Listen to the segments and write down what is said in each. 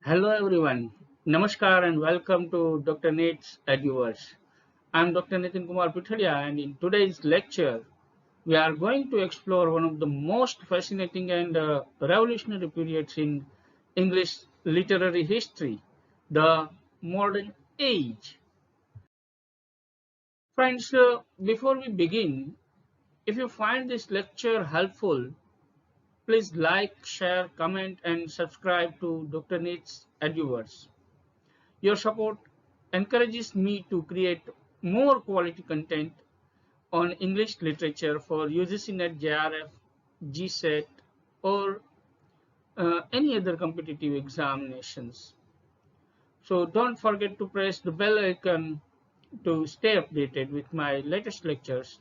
Hello everyone. Namaskar and welcome to Dr. Nate's Eduverse. I'm Dr. Nitinkumar Pithadiya and in today's lecture we are going to explore one of the most fascinating and revolutionary periods in English literary history, the modern age. Friends, before we begin, if you find this lecture helpful, please like, share, comment and subscribe to Dr. Nate's Eduverse. Your support encourages me to create more quality content on English literature for UGC NET, JRF, GSET, or any other competitive examinations. So don't forget to press the bell icon to stay updated with my latest lectures.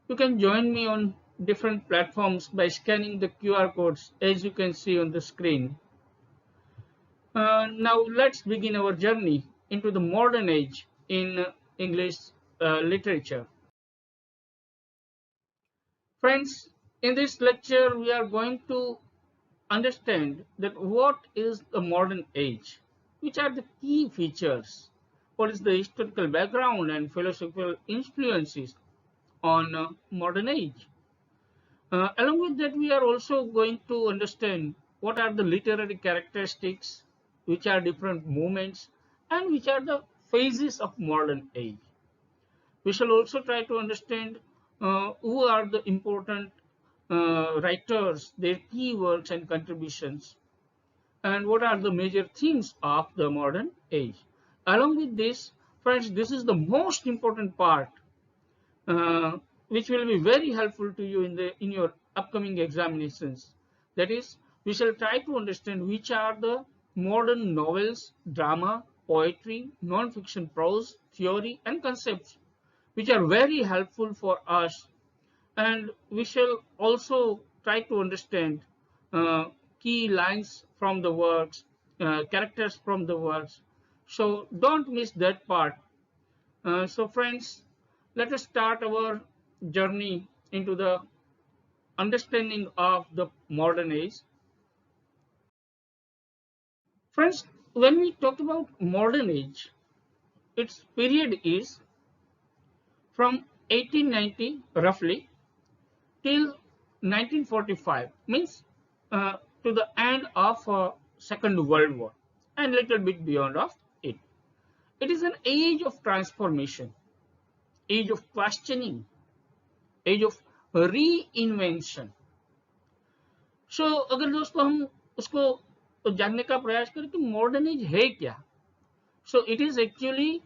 You can join me on different platforms by scanning the QR codes as you can see on the screen. Now let's begin our journey into the modern age in English literature. Friends, in this lecture we are going to understand that what is the modern age, which are the key features, what is the historical background and philosophical influences on modern age. Along with that, we are also going to understand what are the literary characteristics, which are different movements, and which are the phases of modern age. We shall also try to understand who are the important writers, their key works and contributions, and what are the major themes of the modern age. Along with this, friends, this is the most important part uh, which will be very helpful to you in your upcoming examinations. That is, we shall try to understand which are the modern novels, drama, poetry, non-fiction prose, theory, and concepts which are very helpful for us. And we shall also try to understand uh, key lines from the works, characters from the works. So don't miss that part. So friends, let us start our journey into the understanding of the modern age. Friends, when we talk about modern age, its period is from 1890 roughly till 1945, means to the end of Second World War and little bit beyond of it. It is an age of transformation, age of questioning, age of reinvention. सो अगर दोस्तों हम उसको जानने का प्रयास करें कि modern age है क्या. So it is actually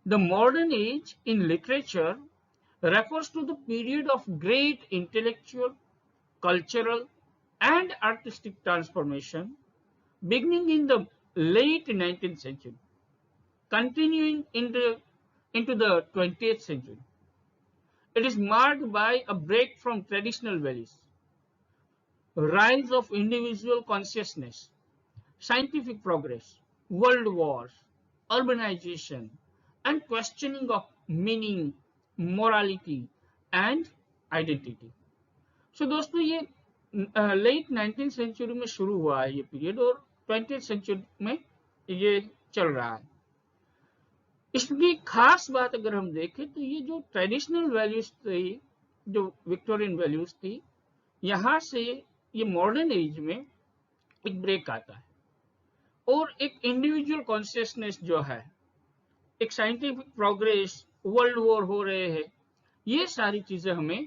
the modern age in literature refers to the period of great intellectual, cultural, and artistic transformation beginning in the late 19th century, continuing into the 20th century. It is marked by a break from traditional values, rise of individual consciousness, scientific progress, world wars, urbanization, and questioning of meaning, morality, and identity. So दोस्तों ये late 19th century में शुरू हुआ है ये period और 20th century में ये चल रहा है. इसकी खास बात अगर हम देखें तो ये जो ट्रेडिशनल वैल्यूज थी, जो विक्टोरियन वैल्यूज थी, यहाँ से ये मॉडर्न एज में एक ब्रेक आता है और एक इंडिविजुअल कॉन्शियसनेस जो है, एक साइंटिफिक प्रोग्रेस, वर्ल्ड वॉर हो रहे हैं, ये सारी चीजें हमें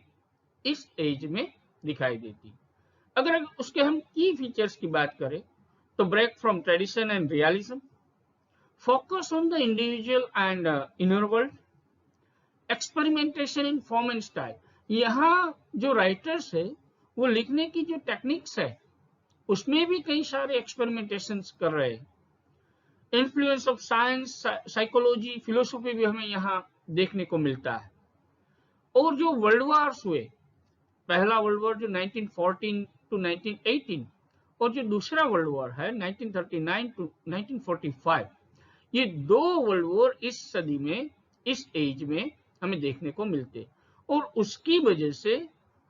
इस एज में दिखाई देती. अगर उसके हम की फीचर्स की बात करें तो break from tradition and realism, focus on the individual and inner world, experimentation in form and style. यहाँ जो राइटर्स है वो लिखने की जो टेक्निक्स है उसमें भी कई सारे एक्सपेरिमेंटेशन कर रहे हैं. Influence of science, psychology, philosophy भी हमें यहाँ देखने को मिलता है. और जो वर्ल्ड वार्स हुए, पहला वर्ल्ड वॉर जो 1914 टू 1918 और जो दूसरा वर्ल्ड वॉर है 1939 टू 1945, ये दो वर्ल्ड वॉर इस सदी में, इस एज में हमें देखने को मिलते और उसकी वजह से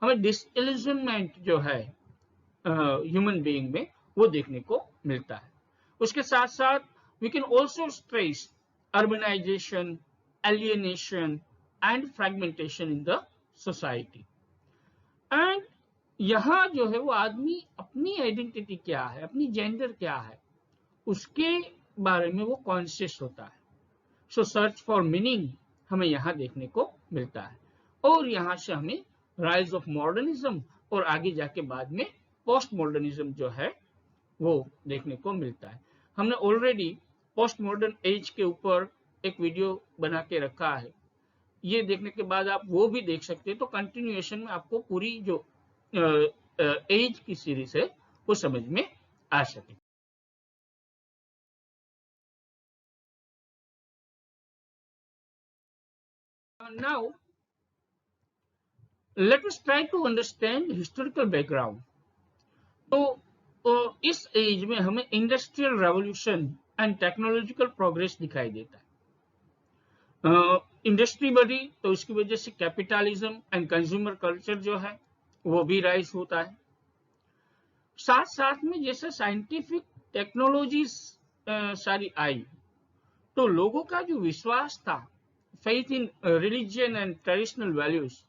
हमें डिसइल्यूजनमेंट जो है ह्यूमन बीइंग में वो देखने को मिलता है. उसके साथ साथ we can also stress urbanization, alienation and fragmentation in the society. And यहाँ जो है वो आदमी अपनी आइडेंटिटी क्या है, अपनी जेंडर क्या है, उसके बारे में वो कॉन्शियस होता है। सो सर्च फॉर मीनिंग हमें यहाँ देखने को मिलता है, और यहाँ से हमें राइज ऑफ मॉडर्निज्म और आगे जाके बाद में पोस्ट मॉडर्निज्म जो है वो देखने को मिलता है। हमने ऑलरेडी पोस्ट मॉडर्न एज के ऊपर एक वीडियो बना के रखा है, ये देखने के बाद आप वो भी देख सकते हैं, तो कंटिन्यूएशन में आपको पूरी जो एज की सीरीज है वो समझ में आ सके। Now let us try to understand historical background. तो इस एज में हमें industrial revolution and technological progress दिखाई देता है। इंडस्ट्री बढ़ी तो उसकी वजह से कैपिटलिज्म एंड कंज्यूमर कल्चर जो है वो भी राइज होता है। साथ साथ में जैसे साइंटिफिक टेक्नोलॉजीज सारी आई, तो लोगों का जो विश्वास था, faith in religion and traditional values,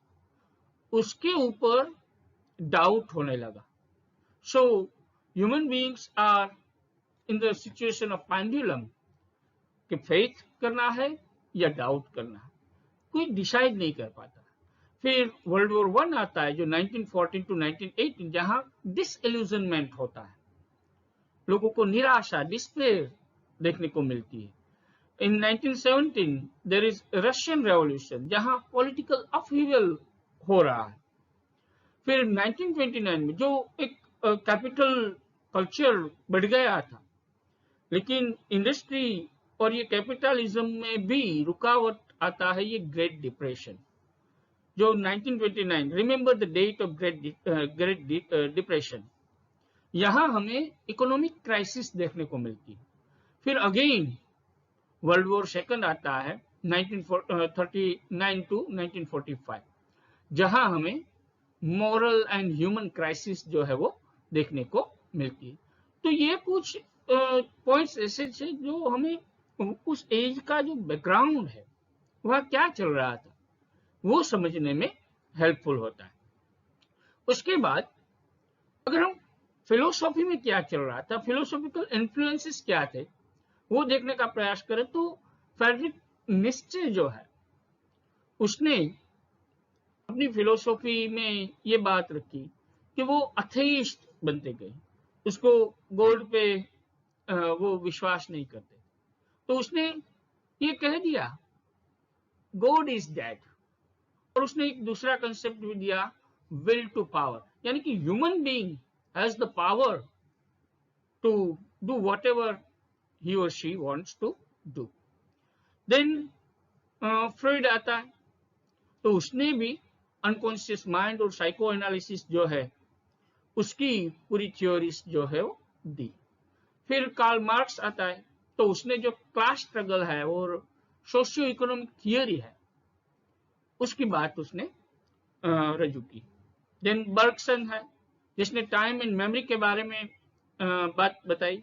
उसके ऊपर डाउट होने लगा। So human beings are in the situation of pendulum कि फेथ करना है या डाउट करना है, कोई डिसाइड नहीं कर पाता। फिर वर्ल्ड वॉर 1 आता है जो 1914 to 1918, जहां डिसइल्यूजनमेंट होता है, लोगों को निराशा, डिस्पेयर देखने को मिलती है। इन 1917 देयर इज रशियन रेवोल्यूशन, जहां पॉलिटिकल अपहीवल हो रहा है। फिर 1929 में जो एक कैपिटल कल्चर बढ़ गया था, लेकिन इंडस्ट्री और ये कैपिटलिज्म में भी रुकावट आता है, ये ग्रेट डिप्रेशन जो 1929, remember the date of great depression, यहां हमें इकोनॉमिक क्राइसिस देखने को मिलती है। फिर अगेन वर्ल्ड वॉर सेकंड आता है 1939 to 1945, जहां हमें मॉरल एंड ह्यूमन क्राइसिस जो है वो देखने को मिलती है। तो ये कुछ पॉइंट्स ऐसे थे जो हमें उस एज का जो बैकग्राउंड है, वह क्या चल रहा था, वो समझने में हेल्पफुल होता है। उसके बाद अगर हम फिलोसॉफी में क्या चल रहा था, फिलोसॉफिकल इन्फ्लुएंसेस क्या थे, वो देखने का प्रयास करें, तो फ्रेडरिक नीत्शे जो है उसने अपनी फिलोसॉफी में ये बात रखी कि वो अथेइस्ट बनते गए, उसको गॉड पे वो विश्वास नहीं करते। तो उसने ये कह दिया गॉड इज डेड, और उसने एक दूसरा कंसेप्ट भी दिया, विल टू पावर, यानी कि human being has the power to do whatever he or she wants to do. Then Freud आता है, तो उसने भी अनकॉन्शियस माइंड और साइको एनालिसिस जो है उसकी पूरी थ्योरीज जो है वो दी। फिर कार्ल मार्क्स आता है, तो उसने जो क्लास स्ट्रगल है और सोशियो इकोनॉमिक थियोरी है उसकी बात उसने रजू की। देन बर्गसन है जिसने टाइम एंड मेमोरी के बारे में बात बताई।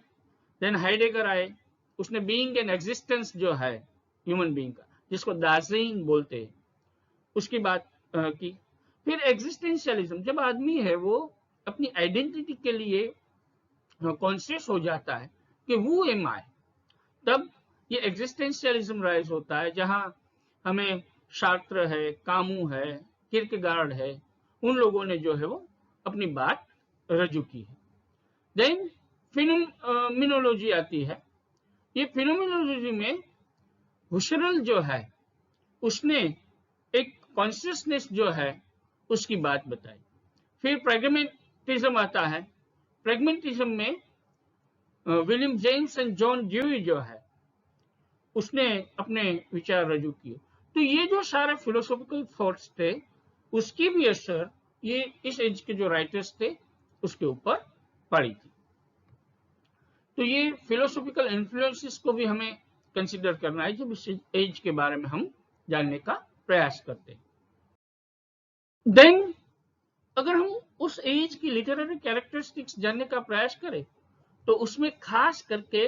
देन हाइडेगर आए, उसने बीइंग एंड एग्जिस्टेंस जो है ह्यूमन बीइंग का, जिसको दार्जिलिंग बोलते हैं, उसकी बात की। फिर एग्जिस्टेंशियलिज्म, जब आदमी है वो अपनी आइडेंटिटी के लिए कॉन्शियस हो जाता है कि हु एम आई, तब ये एग्जिस्टेंशियलिज्म राइज होता है, जहां हमें शार्त्र है, कामू है, किरकेगार्ड है, उन लोगों ने जो है वो अपनी बात रजू की है। देन फिनोमिनोलॉजी आती है। ये फिनोमिनोलॉजी में हुसरल जो है उसने एक कॉन्शियसनेस जो है उसकी बात बताई। फिर प्रैग्मेटिज्म आता है। प्रैग्मेटिज्म में William James and John dewy जो है उसने अपने विचार रजू किए। तो ये जो सारे फिलोसॉफिकल थॉट्स थे उसकी भी असर ये इस एज के जो राइटर्स थे उसके ऊपर पड़ी थी। तो ये फिलोसॉफिकल इन्फ्लुएंसेस को भी हमें कंसिडर करना है जब इस एज के बारे में हम जानने का प्रयास करते हैं। देन अगर हम उस एज की लिटरेरी कैरेक्टरिस्टिक्स जानने का प्रयास करें, तो उसमें खास करके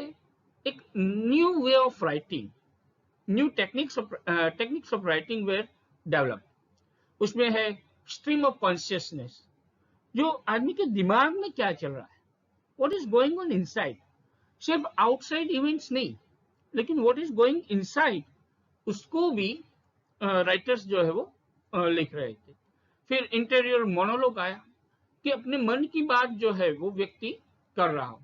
एक new way of writing, new techniques of writing were develop. उसमें है स्ट्रीम ऑफ कॉन्शियसनेस, जो आदमी के दिमाग में क्या चल रहा है, what is going on inside, सिर्फ आउटसाइड इवेंट्स नहीं, लेकिन व्हाट इज गोइंग इनसाइड, उसको भी राइटर्स जो है वो लिख रहे थे। फिर इंटीरियर मोनोलॉग आया कि अपने मन की बात जो है वो व्यक्ति कर रहा हो।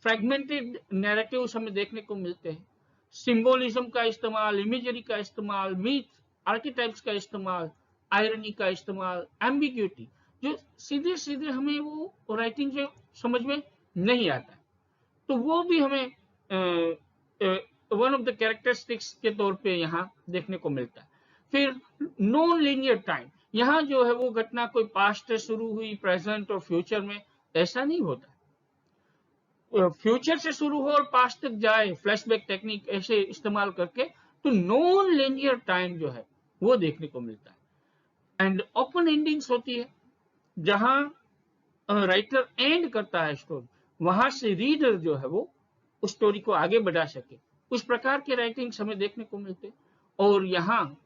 फ्रेगमेंटेड नैरेटिव्स हमें देखने को मिलते हैं, सिंबोलिज्म का इस्तेमाल, इमेजरी का इस्तेमाल, मीथ आर्किटाइप्स का इस्तेमाल, आयरनी का इस्तेमाल, एम्बिग्यूटी, जो सीधे सीधे हमें वो राइटिंग जो समझ में नहीं आता है, तो वो भी हमें वन ऑफ द कैरेक्टरिस्टिक्स के तौर पे यहाँ देखने को मिलता है। फिर नॉन लीनियर टाइम, यहाँ जो है वो घटना कोई पास्ट से शुरू हुई, प्रेजेंट और फ्यूचर में, ऐसा नहीं होता। फ्यूचर से शुरू हो और पास्ट तक जाए, फ्लैशबैक टेक्निक ऐसे इस्तेमाल करके, तो नॉन लीनियर टाइम जो है वो देखने को मिलता है। एंड ओपन एंडिंग्स होती है, जहां राइटर एंड करता है स्टोरी, वहां से रीडर जो है वो उस स्टोरी को आगे बढ़ा सके, उस प्रकार के राइटिंग्स हमें देखने को मिलते। और यहाँ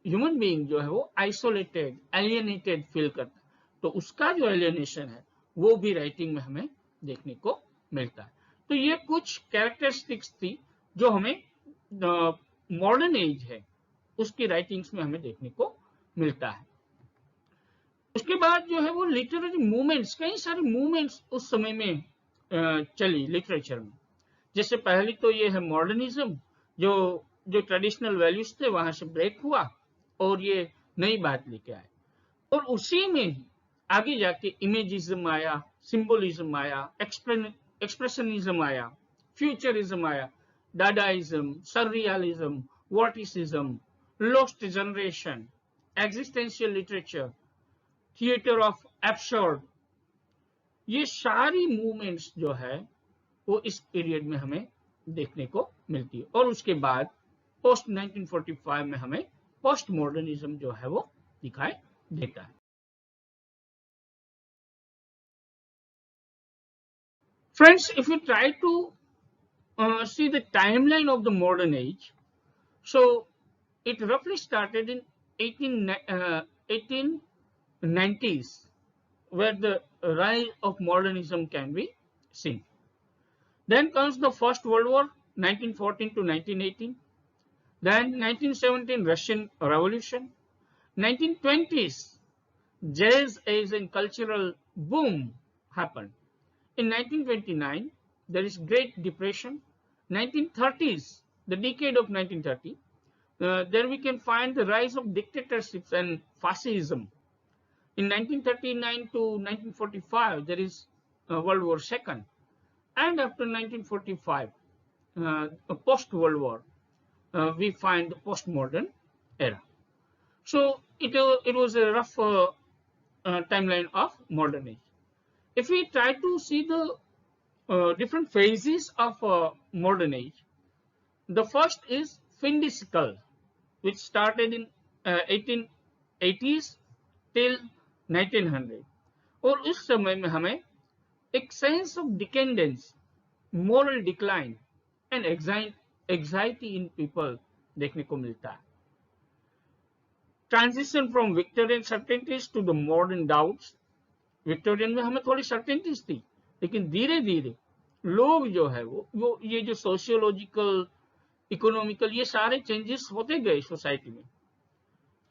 ह्यूमन बीइंग जो है वो आइसोलेटेड, एलियनेटेड फील करता है, तो उसका जो एलियनेशन है वो भी राइटिंग में हमें देखने को मिलता है। तो ये कुछ कैरेक्टरिस्टिक्स थी जो हमें मॉडर्न एज है उसकी राइटिंग्स में हमें देखने को मिलता है। उसके बाद जो है वो लिटरेरी मूवमेंट्स, कई सारे मूवमेंट्स उस समय में चली लिटरेचर में। जैसे पहली तो ये है मॉडर्निज्म, जो ट्रेडिशनल वैल्यूज थे वहां से ब्रेक हुआ और ये नई बात लेके आए। और उसी में ही आगे जाके इमेजिज्म आया, सिंबोलिज्म आया, एक्सप्रेशनिज्म आया, फ्यूचरिज्म आया, dadaism, surrealism, vorticism, lost generation, existential literature, theatre of absurd, ये सारी मूवमेंट्स जो है वो इस पीरियड में हमें देखने को मिलती है। और उसके बाद पोस्ट 1945 में हमें पोस्ट मॉडर्निज्म जो है वो दिखाई देता है। Friends, if you try to see the timeline of the modern age, so it roughly started in 1890s, where the rise of modernism can be seen. Then comes the First World War, 1914 to 1918. Then 1917 Russian Revolution. 1920s jazz as a cultural boom happened. In 1929 there is Great Depression. 1930s, the decade of 1930, there we can find the rise of dictatorships and fascism. In 1939 to 1945 there is World War II, and after 1945, post World War, we find the postmodern era. So it was a rough timeline of modern age. If we try to see the different phases of modern age, the first is Findicical, which started in 1880s till 1900. और उस समय में हमें एक sense of decadence, moral decline and anxiety in people देखने को मिलता है। Transition from Victorian certainties to the modern doubts. Victorian में हमें थोड़ी सर्टेनिटीज थी, लेकिन धीरे धीरे लोग जो है वो ये जो सोशियोलॉजिकल, इकोनॉमिकल, ये सारे चेंजेस होते गए सोसाइटी में।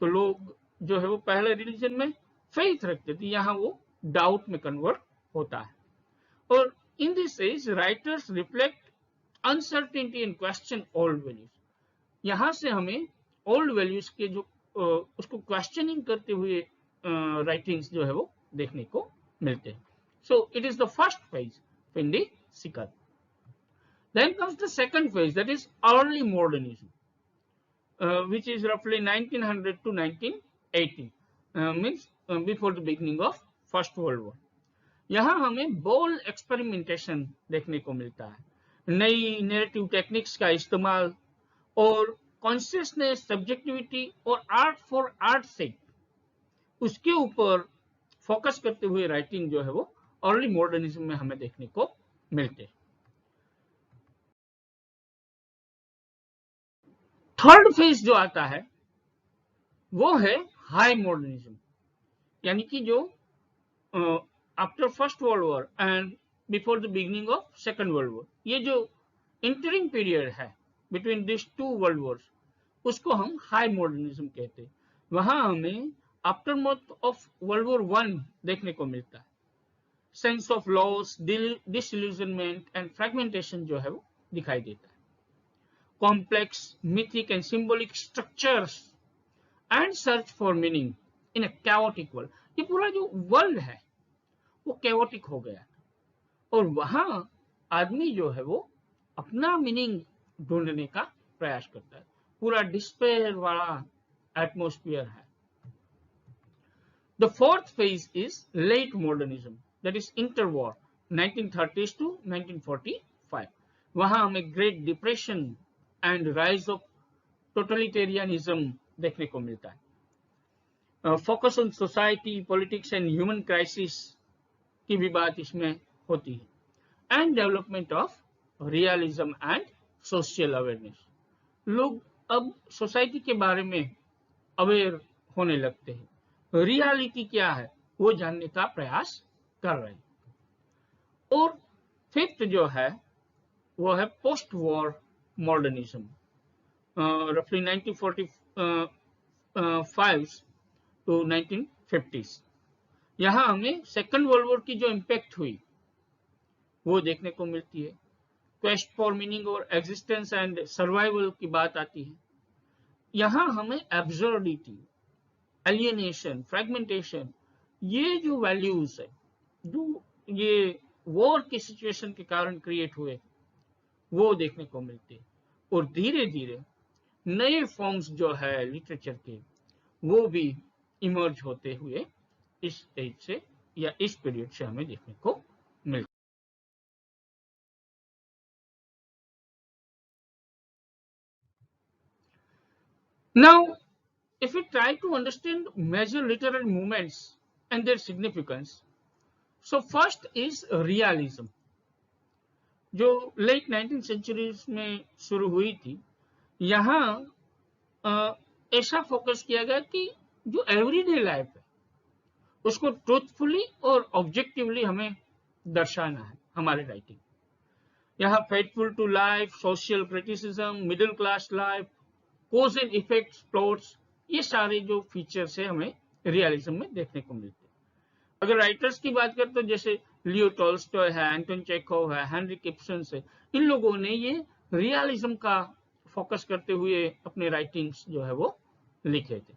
तो लोग जो है वो पहले रिलीजन में फेथ रखते थे, यहाँ वो डाउट में कन्वर्ट होता है। और in this age writers reflect uncertainty and question old values. यहाँ से हमें ओल्ड वैल्यूज के जो उसको क्वेश्चनिंग करते हुए राइटिंग्स जो है वो देखने को मिलते हैं। सो it is the first phase, Findicical. Then comes the second phase, that is early modernism, which is roughly 1900 to 1980, means before the beginning of First World War. यहाँ हमें बोल्ड एक्सपेरिमेंटेशन देखने को मिलता है, नई नैरेटिव टेक्निक्स का इस्तेमाल और कॉन्शियसनेस, सब्जेक्टिविटी और आर्ट फॉर आर्ट से उसके ऊपर फोकस करते हुए राइटिंग जो है वो अर्ली मॉडर्निज्म में हमें देखने को मिलते। थर्ड फेज जो आता है वो है हाई मॉडर्निज्म, यानी कि जो after first world war and before the beginning of second world war, ये जो इंटरिंग पीरियड है between this two world wars, उसको हम हाई मॉडर्निज्म कहते हैं। वहां हमें aftermath of world war one देखने को मिलता है। Sense of loss, disillusionment and fragmentation जो है वो दिखाई देता है। Complex mythic and symbolic structures and search for meaning in a chaotic world. ये पूरा जो वर्ल्ड है वो chaotic हो गया और वहां आदमी जो है वो अपना मीनिंग ढूंढने का प्रयास करता है। पूरा डिस्पेयर वाला एटमोस्फियर है। The fourth phase is late modernism, that is interwar 1930s to 1945। वहां हमें great depression and rise of totalitarianism देखने को मिलता है। Focus on society, politics and human crisis की भी बात इसमें होती है। And development of realism and social awareness. लोग अब सोसाइटी के बारे में अवेयर होने लगते हैं, रियलिटी क्या है वो जानने का प्रयास कर रहे हैं। और फिफ्थ जो है वो है पोस्ट वॉर मॉडर्निज्म, रफली 1945 टू 1950s। यहाँ हमें सेकेंड वर्ल्ड वॉर की जो इम्पैक्ट हुई वो देखने को मिलती है। क्वेस्ट फॉर मीनिंग और एग्जिस्टेंस एंड सर्वाइवल की बात आती है। यहाँ हमें एब्सर्डिटी, एलियनेशन, फ्रेगमेंटेशन, ये जो वैल्यूज है जो ये वॉर की सिचुएशन के कारण क्रिएट हुए वो देखने को मिलते हैं। और धीरे धीरे नए फॉर्म्स जो है लिटरेचर के वो भी इमर्ज होते हुए इस एज से या इस पीरियड से हमें देखने को मिलता है। Now, if we try to understand major literary movements and their significance, so first is realism, जो लेट 19th सेंचुरीज में शुरू हुई थी। यहाँ ऐसा फोकस किया गया कि जो एवरीडे लाइफ है उसको ट्रूथफुली और ऑब्जेक्टिवली हमें दर्शाना है हमारे राइटिंग। यहाँ faithful to life, social criticism, middle class life, cause and effects, plots, ये सारे जो फीचर्स है हमें रियलिज्म में देखने को मिलते हैं। अगर राइटर्स की बात करें तो जैसे लियो टॉल्स्टॉय है, एंटोन चेखोव है, हेनरिक इब्सन है, इन लोगों ने ये रियलिज्म का फोकस करते हुए अपने राइटिंग्स जो है वो लिखे थे।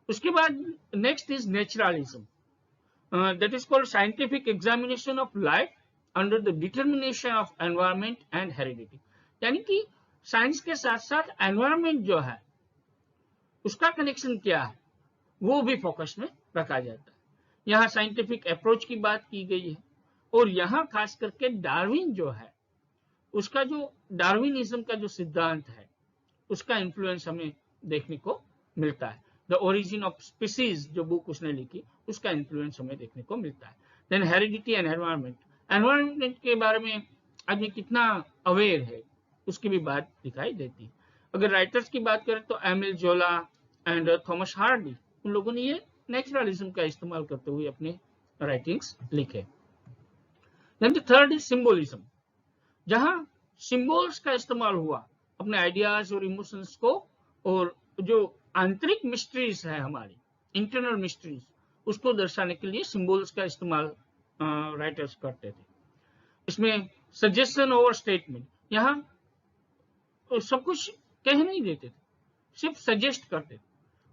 उसके बाद next is naturalism, that is called scientific examination of life under the determination of environment and heredity. यानी कि साइंस के साथ साथ एनवायरमेंट जो है उसका कनेक्शन क्या है वो भी फोकस में रखा जाता है। यहाँ साइंटिफिक अप्रोच की बात की गई है और यहाँ खास करके डार्विन जो है उसका जो डार्विनिज्म का जो सिद्धांत है उसका इन्फ्लुएंस हमें देखने को मिलता है। द ओरिजिन ऑफ स्पीसीज जो बुक उसने लिखी उसका इन्फ्लुएंस हमें देखने को मिलता है। Then heredity and environment, environment के बारे में आदमी कितना अवेयर है उसकी भी बात दिखाई देती है। अगर राइटर्स की बात करें तो एमिल जोला एंड थॉमस हार्डी, उन लोगों ने ये नेचुरलिज्म का इस्तेमाल करते हुए अपने राइटिंग्स लिखे। Then the third is symbolism, जहां सिंबल्स का इस्तेमाल हुआ अपने आइडियाज और इमोशंस को, और जो आंतरिक मिस्ट्रीज है हमारी इंटरनल मिस्ट्रीज उसको दर्शाने के लिए सिंबल्स का इस्तेमाल राइटर्स करते थे। इसमें सजेशन ओवर स्टेटमेंट, यहाँ सब कुछ कह नहीं देते थे, सिर्फ सजेस्ट करते थे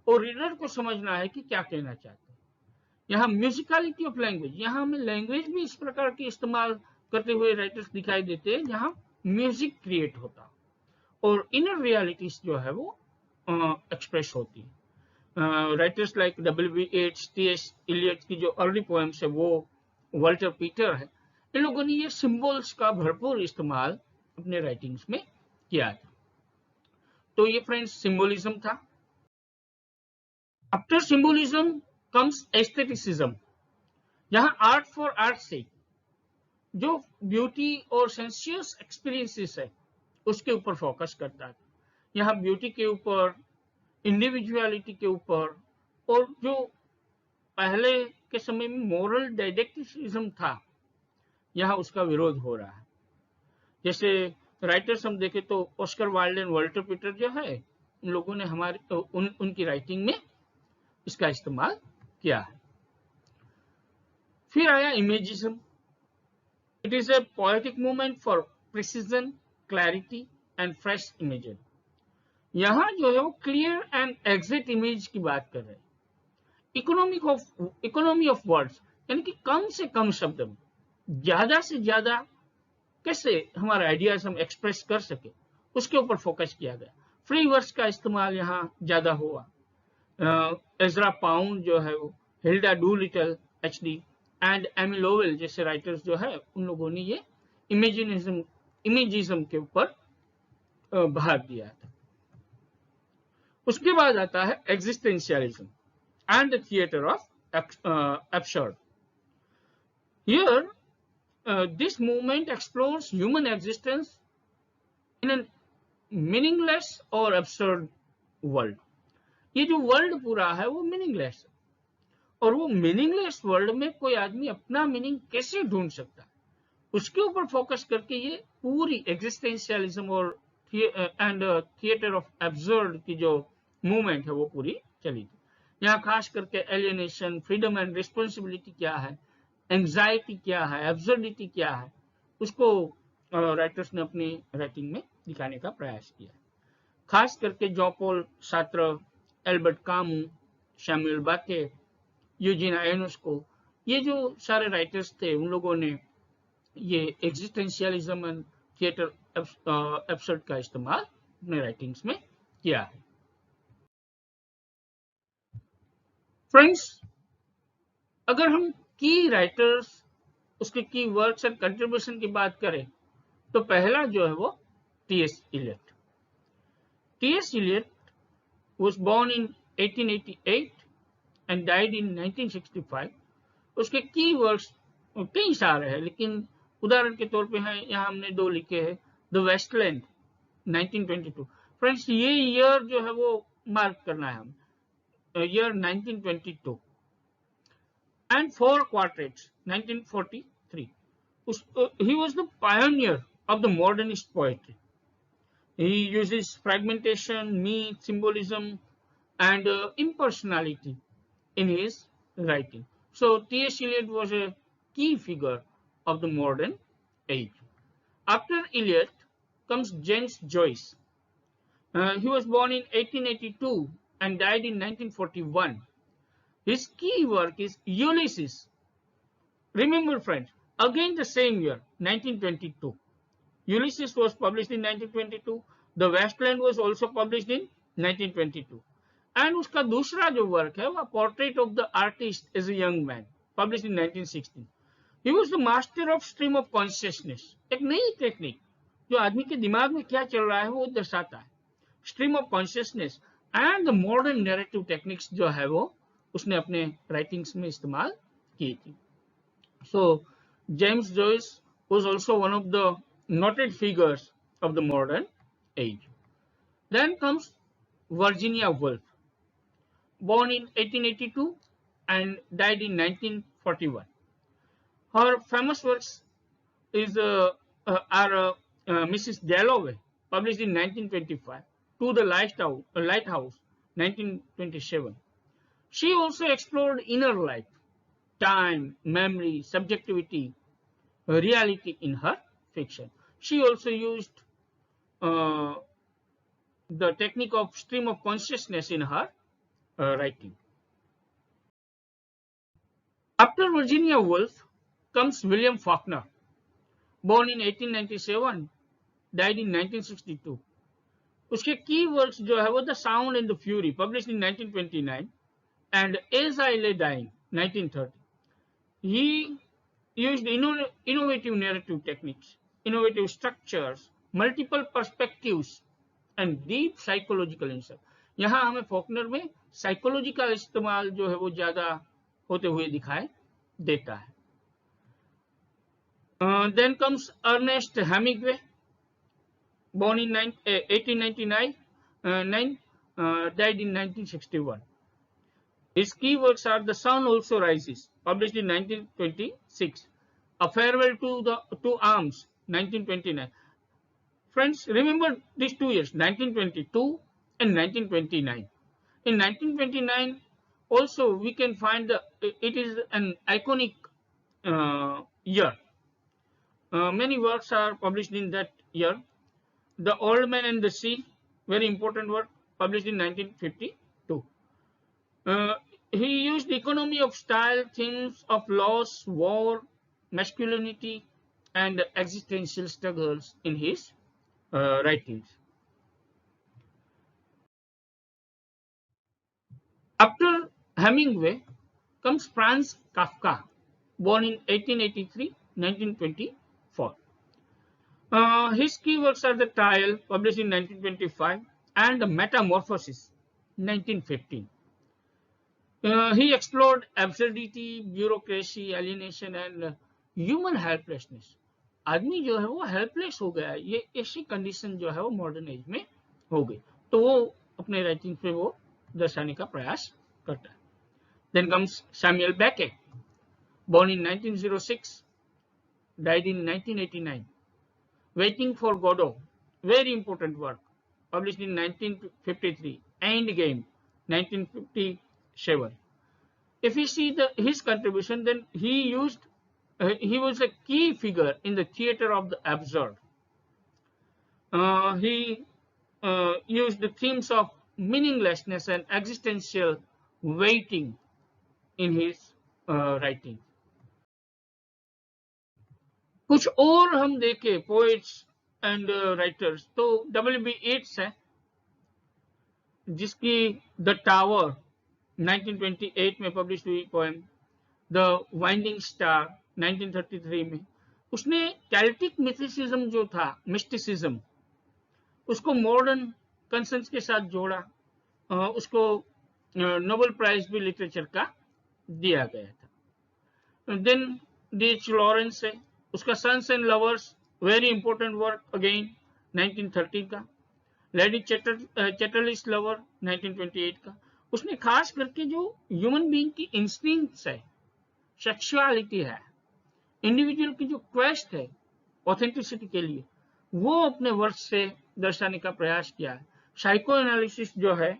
और रीडर को समझना है कि क्या कहना चाहते हैं। यहाँ म्यूजिकलिटी ऑफ लैंग्वेज, यहाँ हमें लैंग्वेज भी इस प्रकार की इस्तेमाल करते हुए राइटर्स दिखाई देते हैं जहाँ म्यूजिक क्रिएट होता और इनर रियलिटीज जो है वो एक्सप्रेस होती है। Writers like W.B. Yeats, T.S. Eliot की जो अर्ली पोएम्स है वो, वॉल्टर पीटर है, इन लोगों ने ये सिंबल्स का भरपूर इस्तेमाल अपने राइटिंग्स में किया था। तो ये फ्रेंड्स सिंबोलिज्म था। आफ्टर सिंबोलिज्म कम्स एस्थेटिसिज्म, जहां आर्ट फॉर आर्ट से जो ब्यूटी और सेंसियस एक्सपीरियंसेस है उसके ऊपर फोकस करता है। यहाँ ब्यूटी के ऊपर, इंडिविजुअलिटी के ऊपर, और जो पहले के समय में मोरल डायडेक्टिसिज्म था, यहाँ उसका विरोध हो रहा है। जैसे राइटर्स हम देखें तो Oscar Wilde and Walter Peter जो है, उन लोगों ने हमारे उनकी राइटिंग में इसका इस्तेमाल किया है। फिर आया imagism. It is A poetic movement for precision, clarity and fresh imaging. यहाँ जो है वो क्लियर एंड एग्जैक्ट इमेज की बात कर रहे हैं। इकोनॉमी ऑफ वर्ड्स, यानी कि कम से कम शब्द में ज्यादा से ज्यादा कैसे हमारे आइडियाज हम एक्सप्रेस कर सके, उसके ऊपर फोकस किया गया। फ्री वर्ड्स का इस्तेमाल यहाँ ज्यादा हुआ। एजरा पाउंड जो है वो, Hilda Doolittle HD and Amy Lowell जैसे राइटर्स जो है, उन लोगों ने ये इमेजिज्म के ऊपर भाग दिया था। उसके बाद आता है existentialism and the theatre of absurd. Here this movement explores human existence in an meaningless और एब्सर्ड वर्ल्ड। ये जो वर्ल्ड पूरा है वो मीनिंगलेस है, और वो मीनिंगलेस वर्ल्ड में कोई आदमी अपना मीनिंग कैसे ढूंढ सकता है, उसके ऊपर फोकस करके ये पूरी एग्जिस्टेंशियलिज्म और एंड थिएटर ऑफ एब्सर्ड की जो मूवमेंट है वो पूरी चली थी। यहाँ खास करके एलियनेशन, फ्रीडम एंड रिस्पॉन्सिबिलिटी क्या है, एंग्जाइटी क्या है, एब्सर्डिटी क्या है, उसको राइटर्स ने अपनी राइटिंग में दिखाने का प्रयास किया। खास करके Jean Paul Sartre, Albert Camus, Samuel Beckett, Eugene Ionesco, ये जो सारे राइटर्स थे, उन लोगों ने ये एग्जिस्टेंशियलिज्म एंड थिएटर एब्सर्ड का इस्तेमाल अपने राइटिंग्स में किया है। फ्रेंड्स, अगर हम की राइटर्स, उसके की वर्क्स एंड कंट्रीब्यूशन की बात करें तो पहला जो है वो TS. Eliot. TS. Eliot was born in 1888 and died in 1965. उसके की वर्क्स कई सारे हैं, लेकिन उदाहरण के तौर पे हैं, यहाँ हमने दो लिखे हैं। The wasteland 1922। फ्रेंड्स, ये ईयर जो है वो मार्क करना है हम, year 1922। And four quartets 1943। he was the pioneer of the modernist poetry. He uses fragmentation, myth, symbolism, and impersonality in his writing. So T.S. Eliot was a key figure of the modern age. After Eliot comes James Joyce. He was born in 1882 and died in 1941. His key work is Ulysses. Remember, friends, again the same year, 1922. Ulysses was published in 1922. The Westland was also published in 1922. And उसका दूसरा जो work है वो portrait of the artist as a young man, publish in 1916. He was the master of stream of consciousness, एक नई technique जो आदमी के दिमाग में क्या चल रहा है वो दर्शाता है। Stream of consciousness and the modern narrative techniques जो है वो उसने अपने राइटिंग्स में इस्तेमाल की थी। So James Joyce was also one of the noted figures of the modern age. Then comes Virginia Woolf, born in 1882 and died in 1941. Her famous works are Mrs. Dalloway, published in 1925, To the Lighthouse, 1927. She also explored inner life, time, memory, subjectivity, reality in her fiction. She also used the technique of stream of consciousness in her writing. After Virginia Woolf comes William Faulkner, born in 1897, died in 1962. उसके की works जो है वो the sound and the fury, published in 1929, and as I lay dying 1930. He used innovative narrative techniques, innovative structures, multiple perspectives, and deep psychological insight. यहाँ हमें Faulkner में psychological इस्तेमाल जो है वो ज्यादा होते हुए दिखाई देता है. Then comes Ernest Hemingway, born in 1899, died in 1961. His key works are The Sun Also Rises, published in 1926, A Farewell to the Two Arms, 1929. Friends, remember these 2 years, 1922 and 1929. In 1929, also we can find it is an iconic year. Many works are published in that year. The Old Man and the Sea, very important work, published in 1952. Uh, he used economy of style, themes of loss, war, masculinity, and existential struggles in his writings. After Hemingway comes Franz Kafka, born in 1883, 1924. His key works are The Trial, published in 1925, and The Metamorphosis, 1915. He explored absurdity, bureaucracy, alienation and human helplessness. आदमी जो है वो helpless हो गया है, ये ऐसी condition जो है वो मॉडर्न एज में हो गई, तो वो अपने राइटिंग पे वो दर्शाने का प्रयास करता है. Then comes Samuel Beckett, born in 1906, died in 1989. Waiting for Godot, very important work, published in 1953. Endgame, 1957. If we see his contribution, then he was a key figure in the theater of the absurd. He used the themes of meaninglessness and existential waiting in his writing. कुछ और हम देखें poets and writers तो W.B. Yeats है, जिसकी the tower 1928 में publish हुई poem, the winding star 1933 में. उसने कैल्टिक मिथिसिज्म जो था, मिस्टिसिज्म, उसको मॉडर्न कंसेंस के साथ जोड़ा. उसको नोबेल प्राइज भी लिटरेचर का दिया गया था. Then D.H. लॉरेंस है, उसका sons and lovers, very important work, again 1930 का. लेडी चैटरलिस लवर 1928 का. उसने खास करके जो ह्यूमन बीइंग की इंस्टिंक्ट्स है, सेक्सुअलिटी है, इंडिविजुअल की जो क्वेस्ट है ऑथेंटिसिटी के लिए, वो अपने वर्क से दर्शाने का प्रयास किया है. साइको एनालिसिस जो है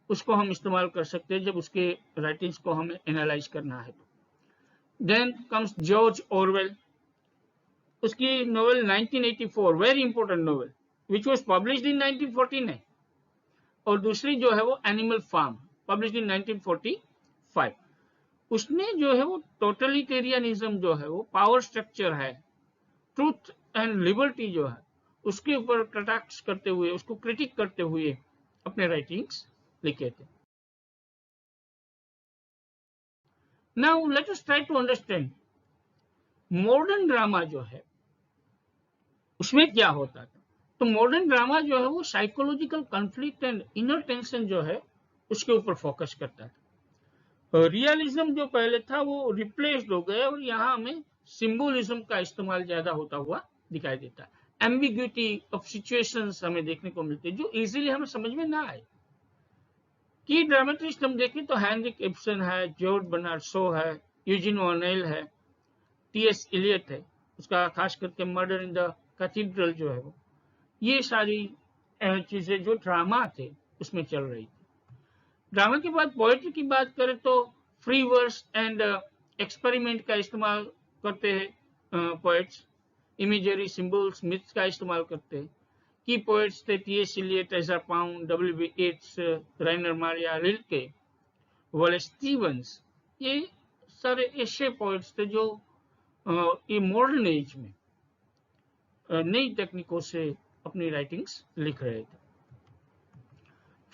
उसको हम इस्तेमाल कर सकते हैं जब उसके राइटिंग्स को हमें एनालाइज करना है. देन कम्स जॉर्ज ऑरवेल, उसकी novel 1984, very important novel, which was published in 1949. और दूसरी जो है वो एनिमल फार्म, पब्लिश्ड इन 1945. उसने जो है वो टोटलिटेरियनिज्म जो है वो पावर स्ट्रक्चर है, ट्रूथ एंड लिबर्टी जो है उसके ऊपर कटाक्ष करते हुए, उसको क्रिटिक करते हुए अपने राइटिंग्स लिखे थे. Now let us try to understand modern drama जो है उसमें क्या होता था. तो मॉडर्न ड्रामा जो है वो psychological conflict and inner tension जो है उसके ऊपर फोकस करता था. रियलिज्म जो पहले था वो रिप्लेस्ड हो गया और यहाँ हमें सिंबोलिज्म का इस्तेमाल ज्यादा होता हुआ दिखाई देता है. एम्बिग्यूटी ऑफ सिचुएशंस हमें देखने को मिलती है जो इजीली हमें समझ में ना आए. की ड्रामेटिस्ट हम देखें तो हेनरिक इब्सन है, जॉर्ज बर्नार्ड शो है, यूजिन ओनेल है, T.S. एलियट है, उसका खास करके मर्डर इन द कैथीड्रल जो है वो, ये सारी चीजें जो ड्रामा थे उसमें चल रही थी. ड्रामा के बाद पोएट्री की बात करें तो फ्री वर्स एंड एक्सपेरिमेंट का इस्तेमाल करते हैं पोएट्स. इमेजरी, सिंबल्स, मिथ्स का इस्तेमाल करते हैं. की पोएट्स थे T.S. Eliot, Ezra Pound, W.B. Yeats, Rainer Maria Rilke, Wallace Stevens. ये सारे ऐसे पोएट्स थे जो ये मॉडर्न एज में नई टेक्निकों से अपनी राइटिंग्स लिख रहे थे.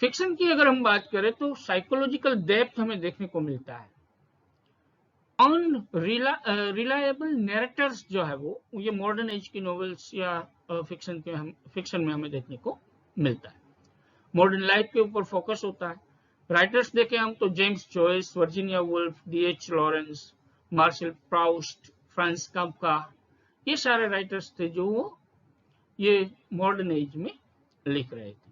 फिक्शन की अगर हम बात करें तो साइकोलॉजिकल डेप्थ हमें देखने को मिलता है. अनरिलायबल नैरेटर्स जो है वो ये मॉडर्न एज की नॉवेल्स या फिक्शन में हमें देखने को मिलता है. मॉडर्न लाइफ के ऊपर फोकस होता है. राइटर्स देखें हम तो James Joyce, Virginia Woolf, D.H. Lawrence, Marcel Proust, Franz Kafka, ये सारे राइटर्स थे जो वो ये मॉडर्न एज में लिख रहे थे।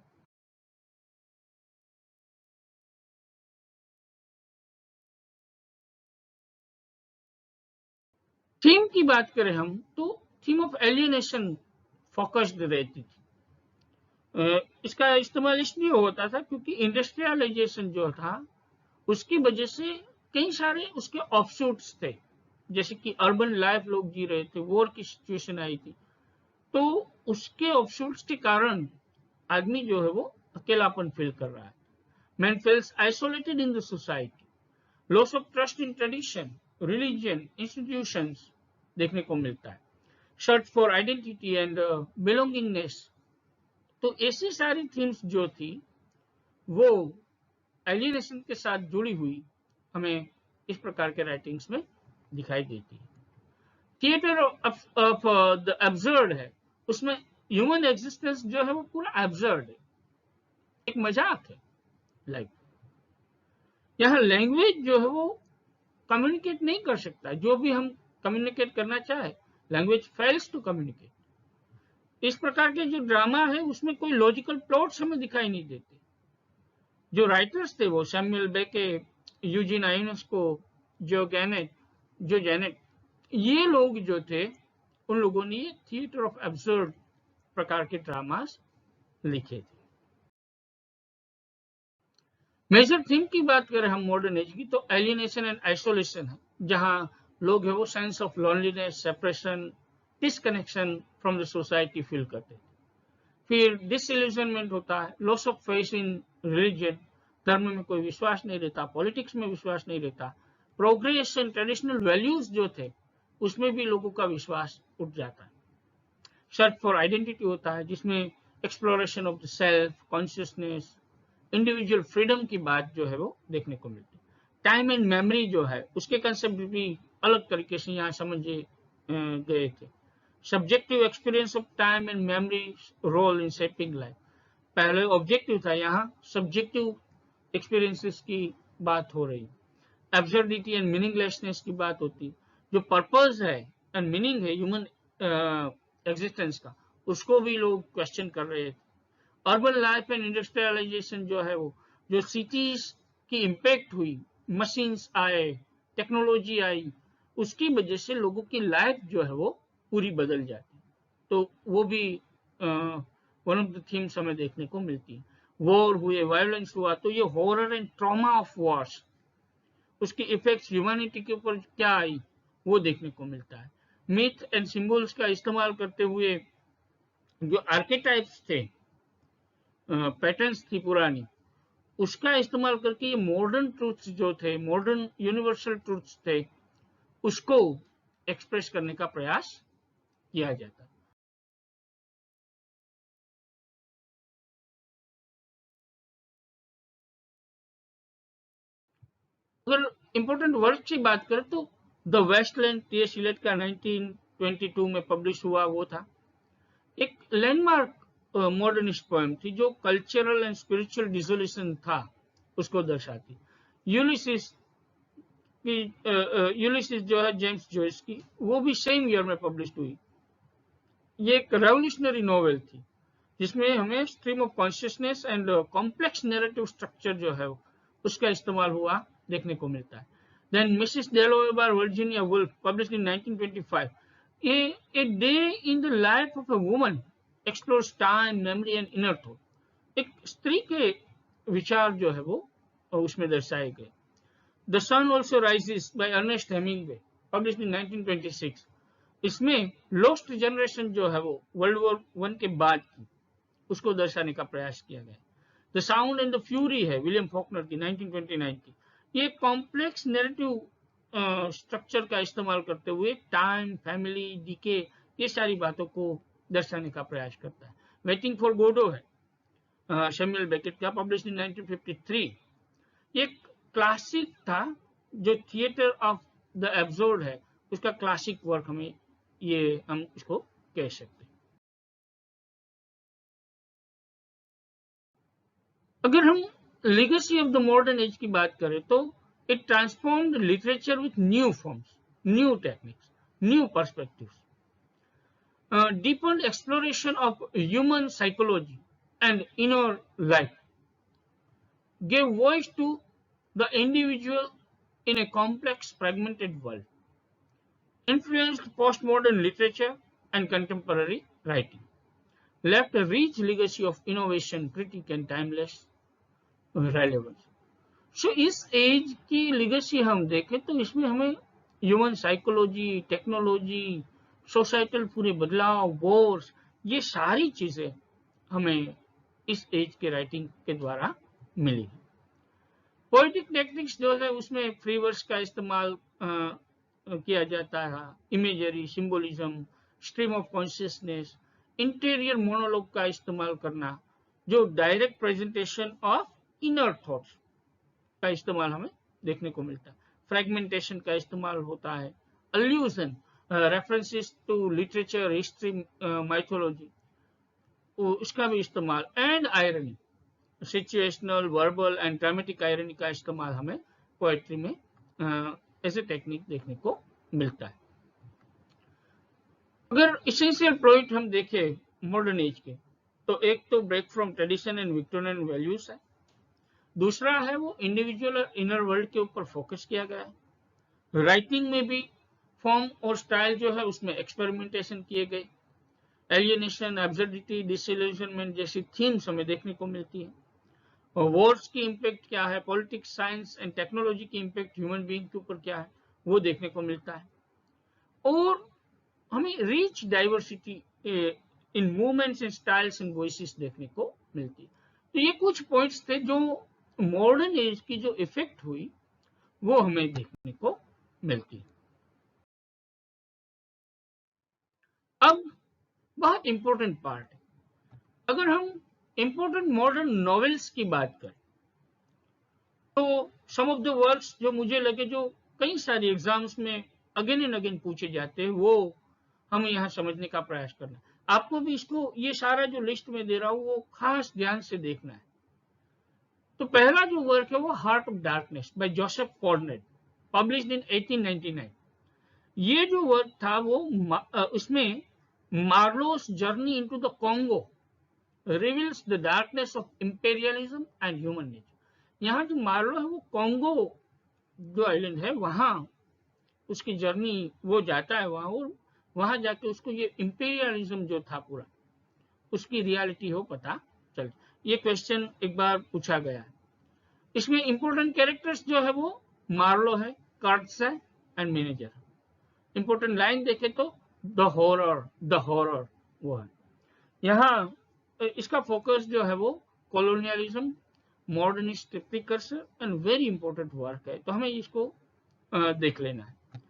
थीम की बात करें हम तो थीम ऑफ एलियनेशन फोकस्ड रहती थी। इसका इस्तेमाल इसलिए होता था क्योंकि इंडस्ट्रियलाइजेशन जो था उसकी वजह से कई सारे उसके ऑफशूट्स थे, जैसे कि अर्बन लाइफ लोग जी रहे थे, वॉर की सिचुएशन आई थी, तो उसके ऑफशूट्स के कारण आदमी जो है वो अकेलापन फील कर रहा है। Man feels isolated in the society, loss of trust in tradition, religion, institutions देखने को मिलता है, search for identity and belongingness. तो ऐसी सारी थीम्स जो थी वो एलियनेशन के साथ जुड़ी हुई हमें इस प्रकार के राइटिंग्स में दिखाई देती है। थिएटर ऑफ द एब्सर्ड है, उसमें ह्यूमन एग्जिस्टेंस जो है वो पूरा एब्सर्ड है, एक मजाक है लाइक। यहाँ लैंग्वेज जो है वो कम्युनिकेट नहीं कर सकता, जो भी हम कम्युनिकेट करना चाहे लैंग्वेज फेल्स टू कम्युनिकेट। इस प्रकार के जो ड्रामा है उसमें कोई लॉजिकल प्लॉट्स हमें दिखाई नहीं देते। जो राइटर्स थे वो सैमुअल बेकेट, यूजीन आयोनेस्को, जो जेनेट, ये लोग जो थे उन लोगों ने ये थिएटर ऑफ एब्सर्ड प्रकार के ड्रामास लिखे थे। मेजर थीम की बात करें हम मॉडर्न एज की तो एलियनेशन एंड आइसोलेशन है, जहां लोग है वो sense of loneliness, separation, disconnection from the society feel करते थे। फिर डिसइल्यूजनमेंट होता है, loss of faith in religion, धर्म में कोई विश्वास नहीं रहता, पॉलिटिक्स में विश्वास नहीं रहता, प्रोग्रेस एंड ट्रेडिशनल वैल्यूज जो थे उसमें भी लोगों का विश्वास उठ जाता है। सर्च फॉर आइडेंटिटी होता है, जिसमें exploration of the self, consciousness, individual freedom की बात जो है वो देखने को मिलती है। टाइम एंड मेमोरी जो है उसके कंसेप्ट भी अलग तरीके से यहाँ समझे गए थे। Subjective experience of time and memory role in shaping life, पहले ऑब्जेक्टिव था, यहाँ सब्जेक्टिव एक्सपीरियंसेस की बात हो रही। एब्सर्डिटी एंड मीनिंगलेसनेस की बात होती, जो पर्पस है एंड मीनिंग है ह्यूमन एग्जिस्टेंस का, उसको भी लोग क्वेश्चन कर रहे थे। अर्बन लाइफ एंड इंडस्ट्रियलाइजेशन जो है वो, जो सिटीज की इम्पैक्ट हुई, मशीन्स आए, टेक्नोलॉजी आई, उसकी वजह से लोगों की लाइफ जो है वो पूरी बदल जाती, तो वो भी वन ऑफ द थीम्स हमें देखने को मिलती है। वॉर हुए, वायलेंस हुआ, तो ये horror and trauma of Wars, उसकी इफेक्ट्स ह्यूमैनिटी के ऊपर क्या आई वो देखने को मिलता है। मिथ एंड सिंबल्स का इस्तेमाल करते हुए जो आर्केटाइप्स थे, पैटर्न्स थी पुरानी, उसका इस्तेमाल करके ये मॉडर्न ट्रूथ्स जो थे, मॉडर्न यूनिवर्सल ट्रूथ्स थे, उसको एक्सप्रेस करने का प्रयास किया जाता। अगर इंपॉर्टेंट वर्क की बात करें तो द वेस्टलैंड टी.एस. इलियट का 1922 में पब्लिश हुआ वो था, एक लैंडमार्क मॉडर्निस्ट पोएम थी जो कल्चरल एंड स्पिरिचुअल डिसोल्यूशन था उसको दर्शाती। यूलिसिस यूलिसिस जो है जेम्स जॉयस की, वो भी सेम ईयर में पब्लिश हुई। ये एक रेवोल्यूशनरी नॉवेल थी जिसमें हमें stream of consciousness and complex narrative structure जो है उसका इस्तेमाल हुआ देखने को मिलता है। Then Mrs Dalloway Virginia Woolf published in 1925, a day in the life of a woman explores time, memory and inner thought, एक स्त्री के विचार जो है वो उसमें दर्शाए गए। The sun also rises by Ernest Hemingway published in 1926, इसमें लॉस्ट जनरेशन जो है वो वर्ल्ड वॉर 1 के बाद की, उसको दर्शाने का प्रयास किया गया। The sound and the fury है विलियम फॉकनर की 1929 की, ये कॉम्प्लेक्स नैरेटिव स्ट्रक्चर का इस्तेमाल करते हुए टाइम, फैमिली, डीके, ये सारी बातों को दर्शाने का प्रयास करता है। वेटिंग फॉर गोडो है सैमुअल बेकेट का, पब्लिश इन 1953, ये क्लासिक था जो थिएटर ऑफ द एब्सर्ड है उसका क्लासिक वर्क हमें हम इसको कह सकते हैं। अगर हम legacy of the modern as की बात करें तो it transformed literature with new forms, new techniques, new perspectives. Deepened exploration of human psychology and inner life gave voice to the individual in a complex, fragmented world, influenced postmodern literature and contemporary writing, left a rich legacy of innovation, critique and timeless relevance. सो इस as की legacy हम देखें तो इसमें हमें human psychology, technology, societal पूरे बदलाव, Wars, ये सारी चीजें हमें इस एज के राइटिंग के द्वारा मिली। पोएटिक टेक्निक्स जो है उसमें फ्री वर्स का इस्तेमाल किया जाता है, imagery, symbolism, stream of consciousness, interior monologue का इस्तेमाल करना, जो direct presentation of inner thoughts का इस्तेमाल हमें देखने को मिलता है। फ्रेगमेंटेशन का इस्तेमाल होता है, allusion, references to literature, history, mythology, उसका भी इस्तेमाल, and irony, situational, verbal and dramatic irony का इस्तेमाल हमें पोएट्री में एज ए टेक्निक देखने को मिलता है। अगर इसेंशियल पॉइंट हम देखें मॉडर्न एज के, तो एक तो break from tradition and Victorian values है, दूसरा है वो इंडिविजुअल और इनर वर्ल्ड के ऊपर फोकस किया गया है। राइटिंग में भी फॉर्म और स्टाइल जो है उसमें एक्सपेरिमेंटेशन किए गए, एलियनेशन, एब्सर्डिटी, डिसइल्यूजनमेंट जैसी थीम्स हमें देखने को मिलती है। और वॉर्स की इम्पैक्ट क्या है, पॉलिटिक्स, साइंस एंड टेक्नोलॉजी की इम्पैक्ट ह्यूमन बीइंग के ऊपर क्या है, वो देखने को मिलता है। और हमें rich diversity in movements and styles and voices देखने को मिलती है। तो ये कुछ पॉइंट्स थे जो मॉडर्न एज की जो इफेक्ट हुई वो हमें देखने को मिलती है। अब बहुत इंपॉर्टेंट पार्ट है, अगर हम इंपॉर्टेंट मॉडर्न नॉवेल्स की बात करें तो सम ऑफ द वर्क्स जो मुझे लगे जो कई सारी एग्जाम्स में अगेन एंड अगेन पूछे जाते हैं वो हमें यहाँ समझने का प्रयास करना है। आपको भी इसको ये सारा जो लिस्ट में दे रहा हूँ वो खास ध्यान से देखना है। तो पहला जो वर्क है वो heart of darkness by Joseph Conrad, published in 1899। ये जो वर्क था वो उसमें Marlow's journey into the Congo reveals the darkness of imperialism and human nature. यहाँ जो मार्लो है वो कॉन्गो जो आइलैंड है वहां उसकी जर्नी वो जाता है वहां, और वहां जाके उसको ये इंपेरियलिज्म जो था पूरा उसकी रियलिटी हो पता चल। ये क्वेश्चन एक बार पूछा गया है। इसमें इंपॉर्टेंट कैरेक्टर्स जो है वो मार्लो है, कर्ट्स है एंड मैनेजर। इंपॉर्टेंट लाइन देखे तो द हॉरर वो है। यहाँ इसका फोकस जो है वो colonialism, modernist precursor and very important work है, तो हमें इसको देख लेना है।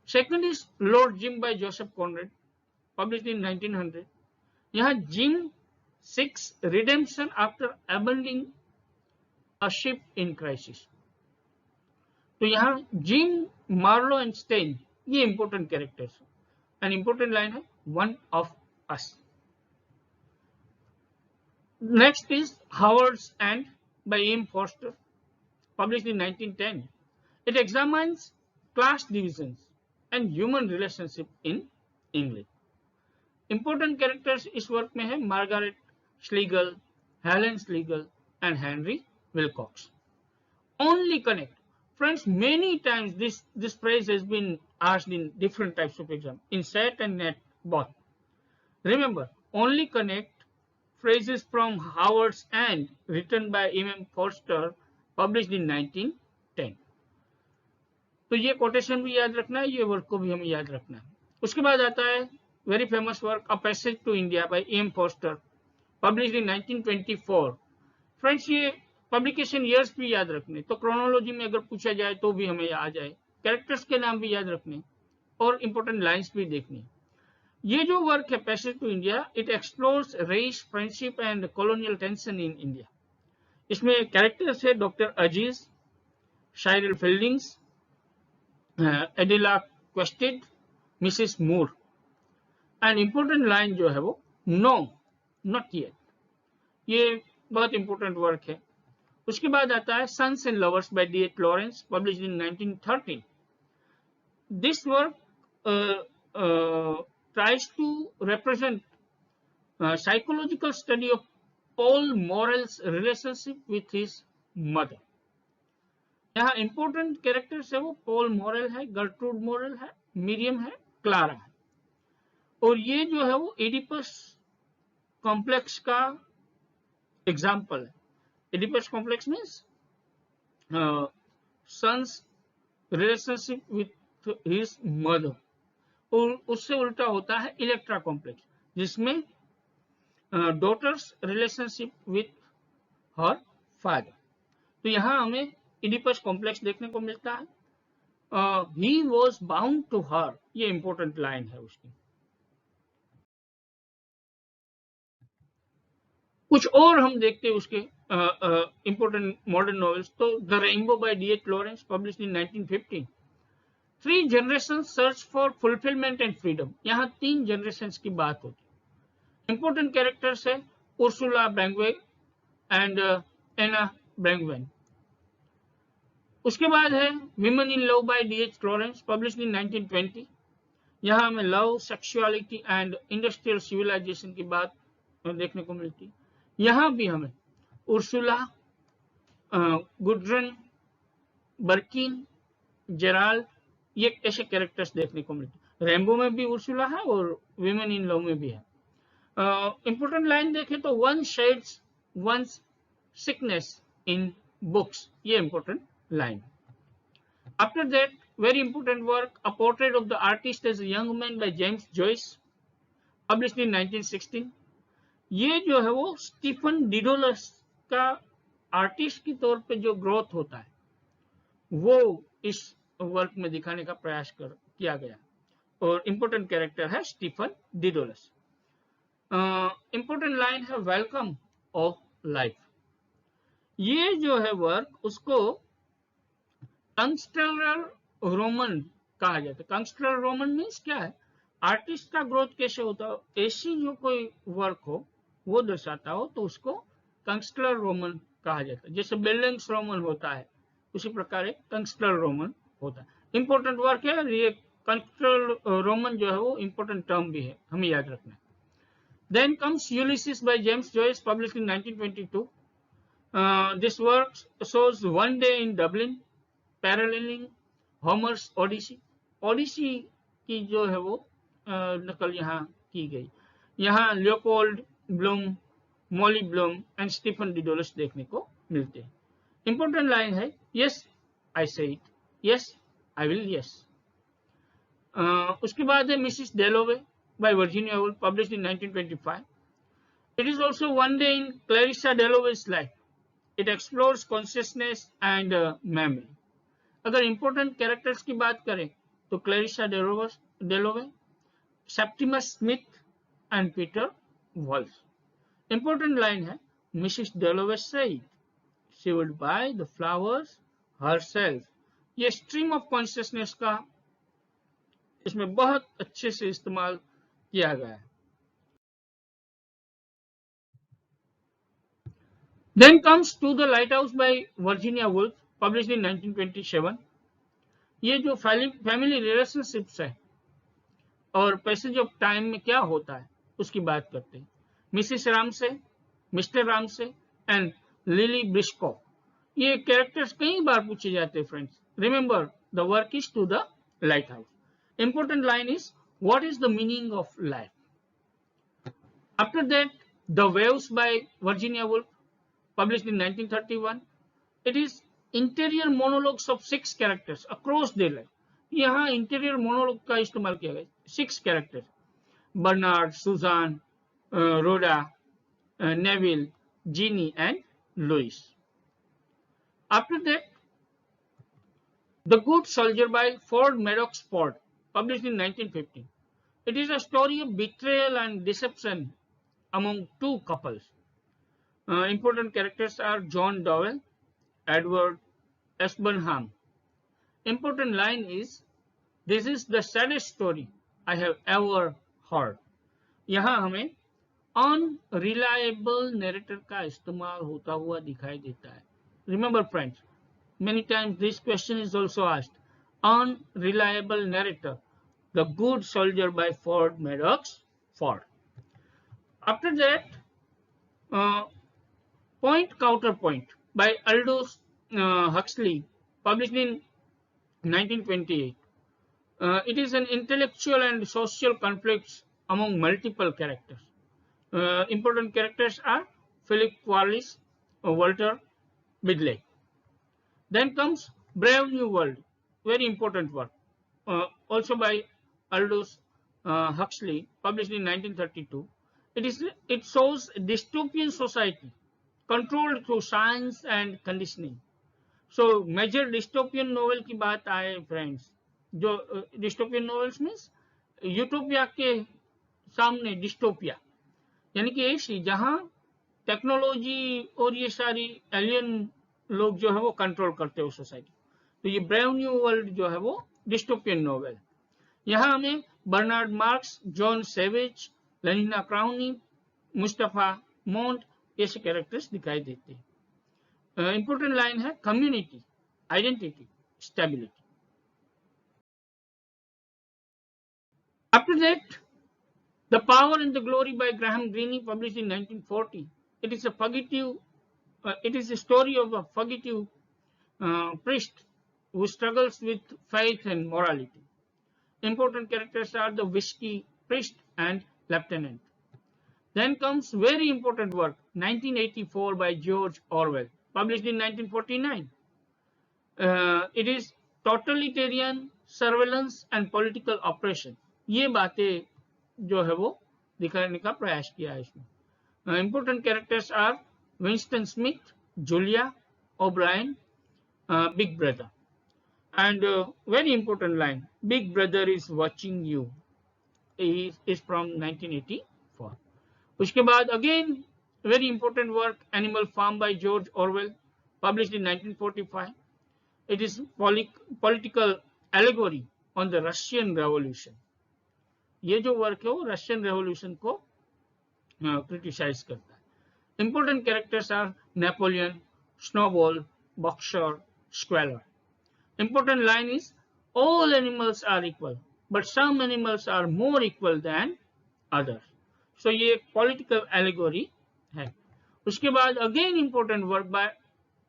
Second is Lord Jim by Joseph Conrad, published in 1900। यहाँ Jim seeks redemption after abandoning a ship in crisis। तो यहाँ जिम, मार्लो एंड स्टेन ये important characters. An important line है one of us. Next is Howards End by M Forster, published in 1910। It examines class divisions and human relationship in England. Important characters इस work में है Margaret Schlegel, Helen Schlegel, and Henry Wilcox. Only connect. Friends, many times this phrase has been asked in different types of exam, in SET and NET both. Remember, only connect phrases from Howard's and written by M. Forster, published in 1910. तो ये quotation भी याद रखना है, ये work को भी हमें याद रखना है। उसके बाद आता है very famous work a passage to India by M Forster, published in 1924। Friends ये पब्लिकेशन ईयर्स भी याद रखने, तो क्रोनोलॉजी में अगर पूछा जाए तो भी हमें आ जाए, कैरेक्टर्स के नाम भी याद रखने और इंपॉर्टेंट लाइंस भी देखनी। ये जो वर्क है Passage to India, it explores race, friendship and colonial tension in India. इसमें कैरेक्टर्स है doctor Aziz, Cyril Fieldings, Adela Quested, Mrs Moore. And important line जो है वो नो नॉट येट, ये बहुत इंपॉर्टेंट वर्क है। उसके बाद आता है sons and lovers by D.H. Lawrence, published in 1913। This work tries to represent psychological study of Paul Morel's relationship with his mother. यहाँ इंपॉर्टेंट कैरेक्टर्स है वो पॉल मॉरेल है, गर्ट्रूड मॉरेल है, मिरियम है, क्लारा है। और ये जो है वो एडिपस कॉम्प्लेक्स का एग्जाम्पल है। Oedipus complex means son's relationship with his mother, और उससे उल्टा होता है इलेक्ट्रा कॉम्प्लेक्स, जिसमें daughter's relationship with her father. तो यहाँ हमें इडिपस कॉम्प्लेक्स देखने को मिलता है। He was bound to her, ये इंपॉर्टेंट लाइन है उसकी। कुछ और हम देखते हैं उसके इंपॉर्टेंट मॉडर्न नॉवेल्स। तो the rainbow by D.H. Lawrence, published in 1915। 3 generations search for fulfilment and freedom. यहाँ 3 generations की बात होती है। इंपॉर्टेंट कैरेक्टर्स है Ursula Brangwen and Anna Brangwen. उसके बाद है women in love by D.H. Lawrence, published in 1920। यहाँ हमें love, sexuality and industrial civilisation की बात देखने को मिलती है। यहाँ भी हमें उर्सुला, गुड्रन, बर्किन, जेराल्ड, ये ऐसे कैरेक्टर्स देखने को मिलते हैं। रेनबो में भी उर्सुला है और विमेन इन लव में भी है। इंपॉर्टेंट लाइन देखें तो one sheds one's sickness in books, ये important line. After that, very important work, A Portrait of the Artist as a Young Man by James Joyce, published in 1916. ये जो है वो स्टीफन डिडोलस का आर्टिस्ट की तौर पे जो ग्रोथ होता है वो इस वर्क में दिखाने का प्रयास किया गया, और इंपॉर्टेंट कैरेक्टर है स्टीफन डिडोलस। इंपॉर्टेंट लाइन है वेलकम ऑफ लाइफ। ये जो है वर्क उसको कंस्ट्रक्टर रोमन कहा जाता है। कंस्ट्रक्टर रोमन मीन्स क्या है, आर्टिस्ट का ग्रोथ कैसे होता है, ऐसी जो कोई वर्क हो वो दर्शाता हो तो उसको कंस्ट्रक्टर रोमन कहा जाता है। जैसे बिल्डिंग्स रोमन होता है उसी प्रकार एक कंस्ट्रक्टर रोमन होता है। इंपॉर्टेंट वर्क है ये। कंस्ट्रक्टर रोमन जो है वो इंपॉर्टेंट टर्म भी है, हमें याद रखना है। Then comes Ulysses by James Joyce, published in 1922। This work shows one day in Dublin paralleling Homer's Odyssey. Odyssey की जो है वो नकल यहाँ की गई। यहाँ Leopold Bloom, Molly Bloom and Stephen Dedalus देखने को मिलते हैं। इंपॉर्टेंट लाइन है yes I said it, yes I will, yes. उसके बाद है Mrs Dalloway by Virginia Woolf, published in 1925। It is also one day in Clarissa Dalloway's life. It explores consciousness and memory. अगर important characters की बात करें तो Clarissa Dalloway, Septimus Smith and Peter Woolf. Important line है Mrs Dalloway said she would buy the flowers herself. ये stream of consciousness का इसमें बहुत अच्छे से इस्तेमाल किया गया है। Then comes To the Lighthouse by Virginia Woolf, published in 1927. ये जो फैमिली रिलेशनशिप्स है और पैसेज ऑफ टाइम में क्या होता है उसकी बात करते हैं। Mrs Ramsay, Mr Ramsay and Lily Briscoe, ये कैरेक्टर्स कई बार पूछे जाते हैं friends. Remember the work is to the lighthouse. Important line is what is the meaning of life. After that the waves by Virginia Woolf, published in 1931. It is interior monologues of 6 characters across their life. यहाँ interior monologue का इस्तेमाल किया गया। 6 characters, Bernard, Susan, Rhoda, Neville, Jinny and Louis. After that the good soldier by Ford Madox Ford, published in 1915. It is a story of betrayal and deception among 2 couples. Important characters are John Dowell, Edward Ashburnham. Important line is, this is the saddest story I have ever heard. यहाँ हमें unreliable narrator का इस्तेमाल होता हुआ दिखाई देता है। Remember friends, many times this question is also asked. Unreliable narrator. The Good Soldier by Ford Madox Ford. After that, uh, Point Counterpoint by Aldous Huxley, published in 1928. It is an intellectual and social conflicts among multiple characters. Important characters are Philip Quarles, Walter Bidley. Then comes Brave New World, very important work, also by Aldous Huxley, published in 1932. It shows dystopian society controlled through science and conditioning. So major dystopian novel की बात आए friends, जो dystopian novels means utopia के सामने dystopia, यानी कि ऐसी जहां टेक्नोलॉजी और ये सारी एलियन लोग जो है वो कंट्रोल करते हो सोसाइटी. तो ये ब्रेव न्यू वर्ल्ड जो है वो डिस्टोपियन नोवेल. यहाँ हमें Bernard Marx, John Savage, Lenina Crowne, Mustapha Mond ऐसे कैरेक्टर्स दिखाई देते हैं. इंपॉर्टेंट लाइन है community, identity, stability. After that The Power and the Glory by Graham Greene, published in 1940. It is a fugitive. It is a story of a fugitive priest who struggles with faith and morality. Important characters are the whiskey priest and lieutenant. Then comes very important work, 1984 by George Orwell, published in 1949. It is totalitarian surveillance and political oppression. ये बातें जो है वो दिखाने का प्रयास किया है इसमें. Important characters are Winston Smith, Julia O'Brien, big brother. And very important line, big brother is watching you, is from 1984. उसके बाद again very important work, animal farm by George Orwell, published in 1945. It is political allegory on the Russian Revolution. ये जो work है वो Russian revolution को criticise करता है. Important characters are Napoleon, Snowball, Boxer, Squealer. Important line is all animals are equal but some animals are more equal than others. So ये एक political allegory है. उसके बाद again important work by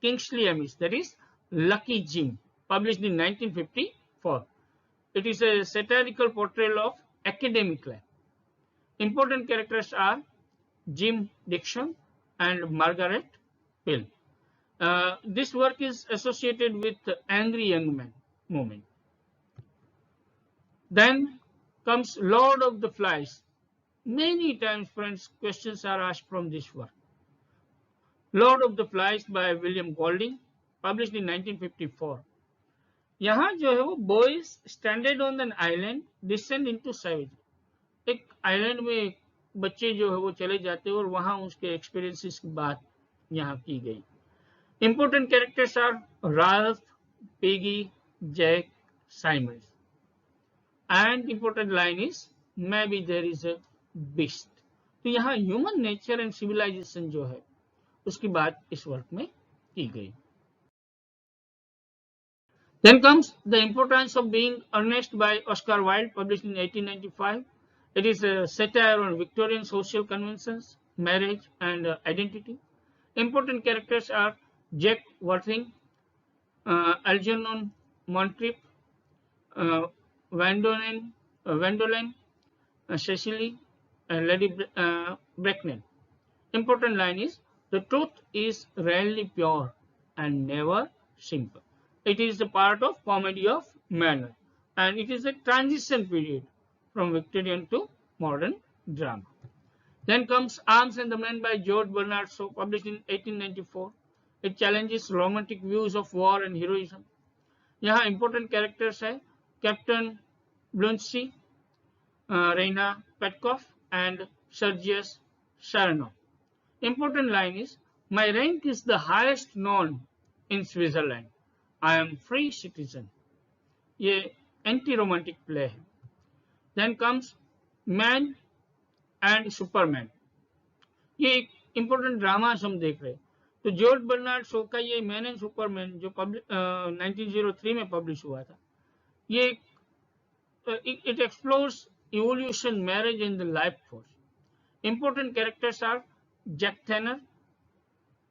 Kingsley Amis, that is Lucky Jim, published in 1954. It is a satirical portrayal of academic life. Important characters are Jim Dixon and Margaret Pill. This work is associated with the Angry Young Man movement. Then comes Lord of the Flies. Many times, friends, questions are asked from this work. Lord of the Flies by William Golding, published in 1954. यहाँ जो है वो boys standard on an island descend into savage. एक island में बच्चे जो है वो चले जाते हैं और वहां उसके एक्सपीरियंसेस की बात यहाँ की गई. Important characters are Ralph, Piggy, Jack, Simons. And important line is maybe there is a beast. तो यहाँ ह्यूमन नेचर एंड सिविलाइजेशन जो है उसकी बात इस वर्क में की गई. Then comes The Importance of Being Earnest by Oscar Wilde, published in 1895. It is a satire on Victorian social conventions, marriage, and identity. Important characters are Jack Worthing, Algernon Moncrief, Wendolen, Cecily, and Lady Bracknell. Important line is, the truth is rarely pure and never simple. It is a part of comedy of manner, and it is a transition period from Victorian to modern drama. Then comes Arms and the Men by George Bernard Shaw, published in 1894. It challenges romantic views of war and heroism. यहाँ important characters है Captain Bluntschli, Reina Petkoff, and Sergius Sharonov. Important line is, my rank is the highest known in Switzerland. I am free citizen. ये anti romantic play है. Then comes man and Superman. ये एक important drama हम देख रहे हैं. तो George Bernard Shaw का ये मैन एंड सुपरमैन जो 1903 में पब्लिश हुआ था, ये एक it explores evolution, marriage, and the life force. Important characters are Jack Tanner,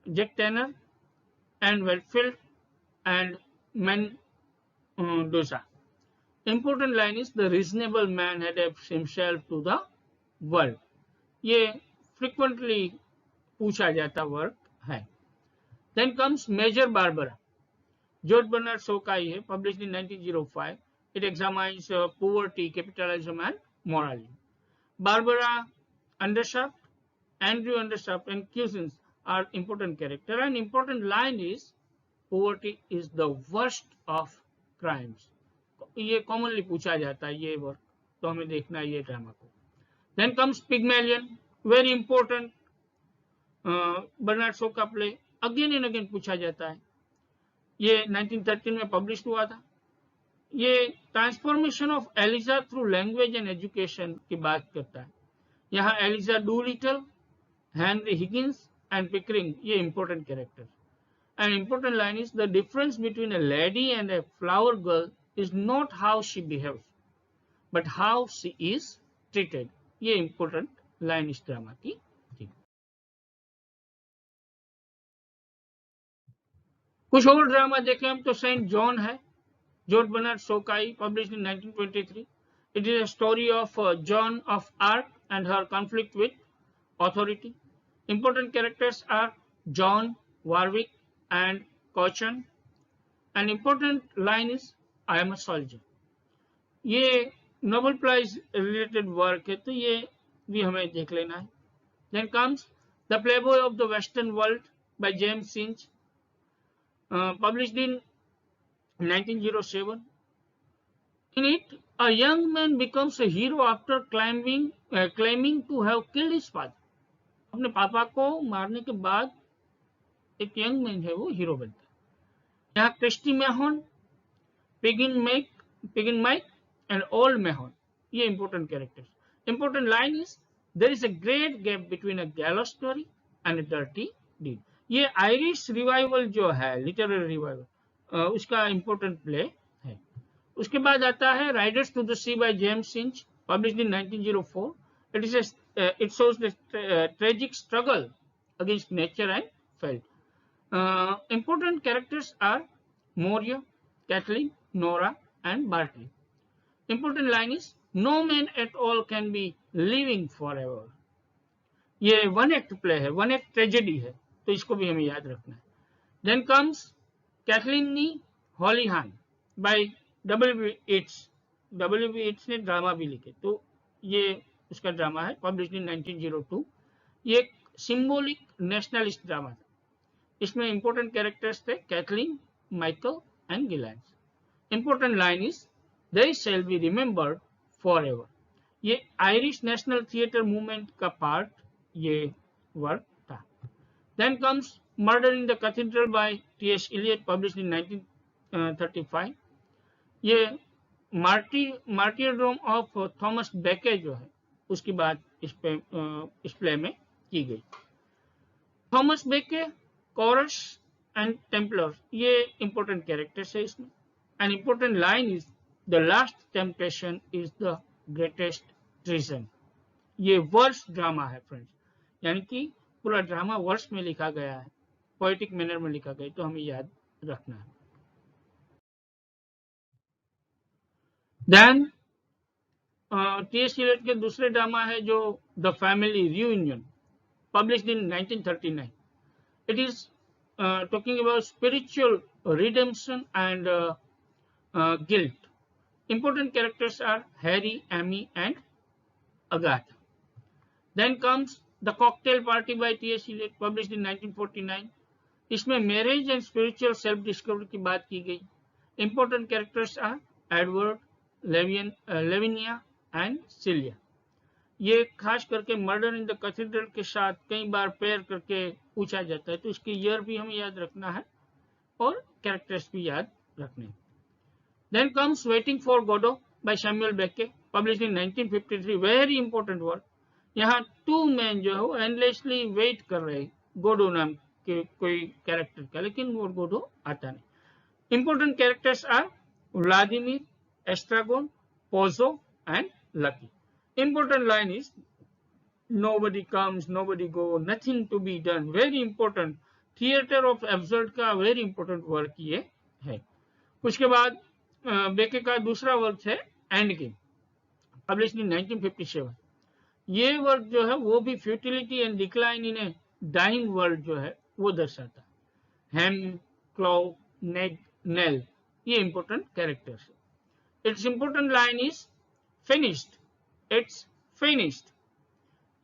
Jack Tanner, and Wetfield, and Mendoza. Important line is the reasonable man adapts himself to the world. ये frequently पूछा जाता work है. Then comes Major Barbara. George Bernard Shaw का ही है, published in 1905. It examines poverty, capitalism, and morality. Barbara Undershaft, Andrew Undershaft, and Cousins are important character. An important line is poverty is the worst of crimes. ये commonly पूछा जाता है ये work, तो हमें देखना है ये ड्रामा को. Then comes Pygmalion, very important. Bernard Shaw का प्ले अगेन एंड अगेन पूछा जाता है. ये 1913 में पब्लिश हुआ था. ये transformation of Eliza through language and education की बात करता है. यहाँ Eliza Doolittle, Henry Higgins and Pickering ये important character. An important line is the difference between a lady and a flower girl is not how she behaves but how she is treated. ये important line इस drama की थी. कुछ और drama देखें हम तो सेंट जॉन है, जॉर्ज बर्नार्ड शॉ का ही, published in 1923. It is a story of Joan of Arc and her conflict with authority. Important characters are John, Warwick, and Cochin. An important line is I am a soldier. ये Nobel prize related work है, तो ये भी हमें देख लेना है. Then comes The Playboy of the Western World by James Finch, published in 1907. In it, a young man becomes a hero after claiming to have killed his father. अपने पापा को मारने के बाद एक यंग मैन है वो हीरो बनता है. यहाँ Christy Mahon, Pegeen Mike and old Mahon ये important characters. Important line is there is a great gap between a gallous story and a dirty deed. ये आयरिश रिवाइवल जो है, लिटरेरी रिवाइवल, उसका इंपॉर्टेंट प्ले है. उसके बाद आता है Riders to the Sea by James Finch, published in 1904. It shows the tragic struggle against nature and fate. Important characters are Moria, Kathleen, Nora, and Bartley. Important line is no man at all can be living forever. ये one act play है, one act tragedy है, तो इसको भी हमें याद रखना है. Then comes Kathleen Holihan by W.B. Yeats. W.B. Yeats ने ड्रामा भी लिखे, तो ये उसका ड्रामा है, पब्लिश्ड इन 1902. ये एक सिंबॉलिक नेशनलिस्ट ड्रामा था. इसमें इंपॉर्टेंट कैरेक्टर्स थे Kathleen, Michael and Gillanes. Important line is they shall be remembered forever. ये आयरिश नेशनल थिएटर मूवमेंट का पार्ट ये वर्क था. Then comes Murder in the Cathedral by T.S. Eliot, published in 1935. ये मार्टियरडम of Thomas Beckett जो है उसकी बात इस प्ले में की गई. थॉमस बेके, कोरस एंड टेम्पलर ये इंपॉर्टेंट कैरेक्टर्स है इसमें. N important line is the last temptation is the greatest treason. ये वर्स ड्रामा है फ्रेंड्स, यानी कि पूरा ड्रामा वर्स में लिखा गया है, पोएटिक मैनर में लिखा गया, तो हमें याद रखना है. Then T.S. Eliot के दूसरे ड्रामा है जो the family reunion, published in 1939. It is talking about spiritual redemption and guilt. Important characters are Harry, Amy and Agatha. Then comes the cocktail party by T.S. Eliot, published in 1949. इसमें marriage and spiritual self discovery की बात की गई. Important characters are Edward, Lavinia and Celia. ये खास करके murder in the cathedral के साथ कई बार पेयर करके पूछा जाता है, तो इसकी ईयर भी हमें याद रखना है और कैरेक्टर्स भी याद रखने. Then comes Waiting for Godot by Samuel Beckett, published in 1953. Very important work. यहाँ टू मैन जो है वो एंडलेसली वेट कर रहे हैं गोडो नाम के कोई कैरेक्टर का, लेकिन वो गोडो आता नहीं. Important characters are Vladimir, Estragon, Pozzo and Lucky. Important line is nobody comes, nobody go, nothing to be done. Very important. Theatre of absurd का वेरी इंपॉर्टेंट वर्क ये है. उसके बाद बेके का दूसरा वर्क है एंड गेम, पब्लिश इन 1957. ये work जो है वो भी futility and decline in a dying world जो है वो दर्शाता है. हेम, क्लॉ, नेग, नेल, ये इंपॉर्टेंट कैरेक्टर्स है. It's important line is finished, it's finished.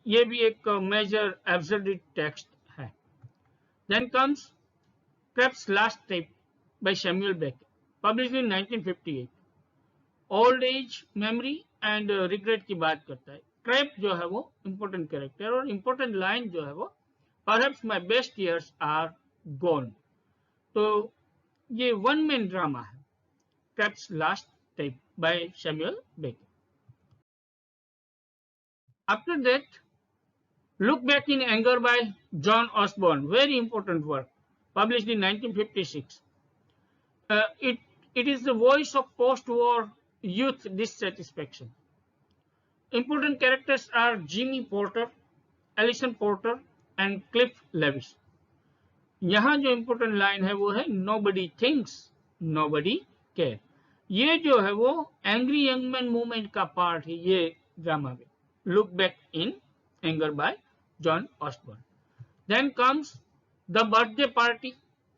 ये भी एक मेजर एब्सर्ड टेक्स्ट है. Then comes Krapp's last tape by Samuel Beckett, published in 1958. Old age, memory and regret की बात करता है. ट्रैप जो है वो इंपॉर्टेंट कैरेक्टर और इंपॉर्टेंट लाइन जो है वो perhaps my best years are gone. तो ये वन मैन ड्रामा है, Krapp's last tape by Samuel Beckett. After that Look Back in Anger by John Osborne, very important work, published in 1956. It is the voice of post-war youth dissatisfaction. Important characters are Jimmy Porter, Alison Porter and Cliff Lewis. यहाँ जो important line है वो है Nobody thinks, nobody care. ये जो है वो Angry Young Man movement का part है ये ड्रामा में. Look Back in Anger by John Osborne. Then comes The Birthday Party,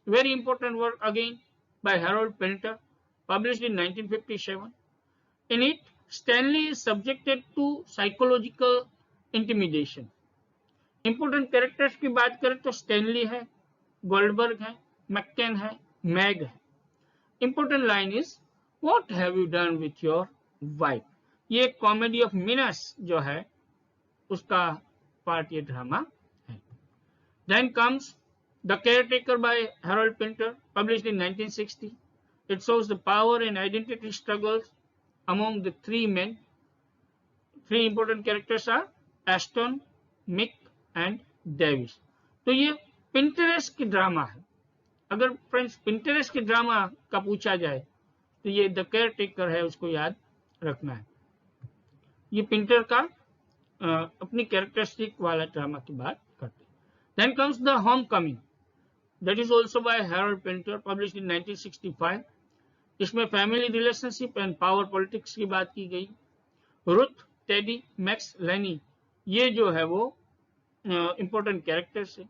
very important work again by Harold Pinter, published in 1957. In it, Stanley is subjected to psychological intimidation. Important characters की बात करें तो Stanley है, Goldberg है, McCann है, Meg है. Important line is What have you done with your wife? ये Comedy of Minas जो है उसका पार्ट ये ड्रामा है. Then comes The Caretaker by Harold Pinter, published in 1960. It shows the power and identity struggles among the three men. Three important characters are Ashton, Mick and Davis. तो ये Pinterest की drama है. अगर friends Pinterest की drama का पूछा जाए तो ये The Caretaker है, उसको याद रखना है. ये पिंटर का अपनी कैरेक्टरिस्टिक वाला ड्रामा की बात करते हैं. Then comes The Homecoming, that is also by Harold Pinter, published in 1965. इसमें family relationship and power politics की बात की गई. रुथ, टेडी, मैक्स, लेनी, ये जो है वो इंपॉर्टेंट कैरेक्टर्स है.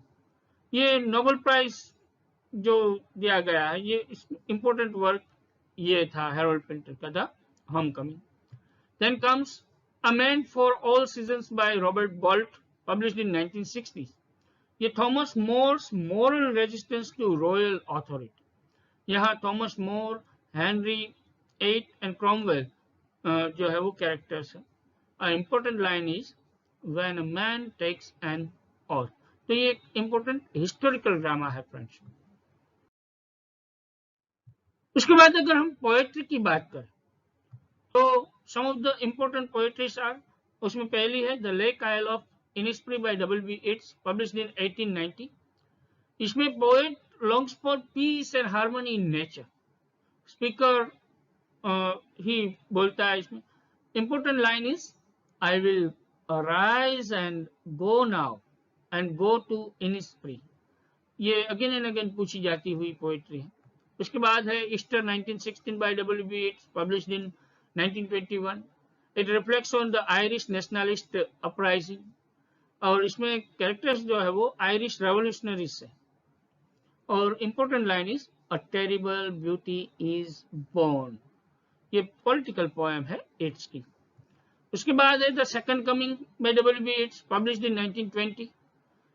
ये नोबेल प्राइज जो दिया गया है ये इंपॉर्टेंट वर्क ये था हैरोल्ड पिंटर का the Homecoming. Then comes A Man for All Seasons by Robert Bolt, published in 1960s. ये Thomas More's moral resistance to royal authority. यहाँ Thomas More, Henry eight and Cromwell जो है वो characters हैं. Important line is When a man takes an oath. तो ये एक important historical drama है फ्रेंड्स. उसके बाद अगर हम पोएट्री की बात करें तो some of the important poetries are, उसमें पहली है The Lake Isle of Innisfree by W. Yeats, published in 1890. इसमें poet longs for peace and harmony in nature. Speaker ही बोलता है इसमें. Important line is I will arise and go now and go to Innisfree. ये again and again पूछी जाती हुई poetry है. उसके बाद है Easter 1916 by W. Yeats, published in 1921. It reflects on the Irish nationalist uprising. और इसमें कैरेक्टर्स जो है वो आयरिश रेवोल्यूशनरीज है. और important line is A terrible beauty is born. ये पॉलिटिकल पोएम है एट्स की. उसके बाद है The Second Coming by W. Yeats, published in 1920.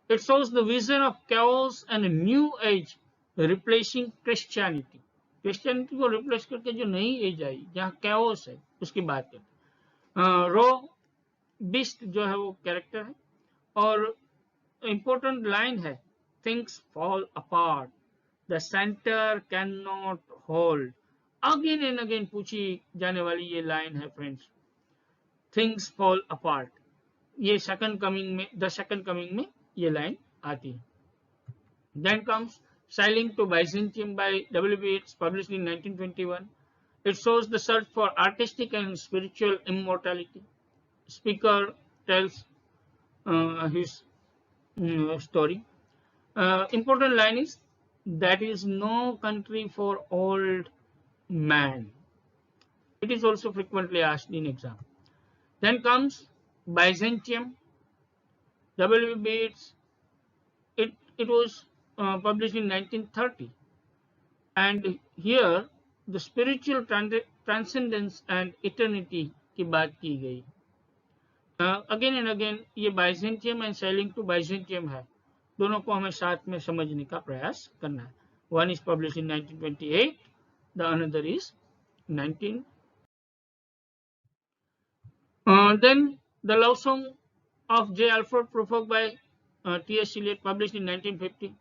It shows the vision of chaos and a new age replacing Christianity. Christianity को replace करके जो नई एज आई जहाँ कैओस है उसकी बात करते हैं. रो बिस्ट जो है वो कैरेक्टर है. और इंपॉर्टेंट लाइन है things fall apart, the centre cannot hold. Again and again पूछी जाने वाली ये लाइन है फ्रेंड्स. थिंग्स फॉल अपार्ट ये सेकंड कमिंग में, द सेकंड कमिंग में ये लाइन आती है. Then comes Sailing to Byzantium by W. Yeats, published in 1921. It shows the search for artistic and spiritual immortality. Speaker tells his story. Important line is, that is no country for old man. It is also frequently asked in exam. Then comes Byzantium. W. Beats. It was published in 1930, and here the spiritual transcendence and eternity की बात की गई. Again and again ये Byzantium and sailing to Byzantium है, दोनों को हमें साथ में समझने का प्रयास करना है. One is published in 1928, the another is 19. Then the love song of J. Alfred Prufrock by T.S. Eliot, published in 1950.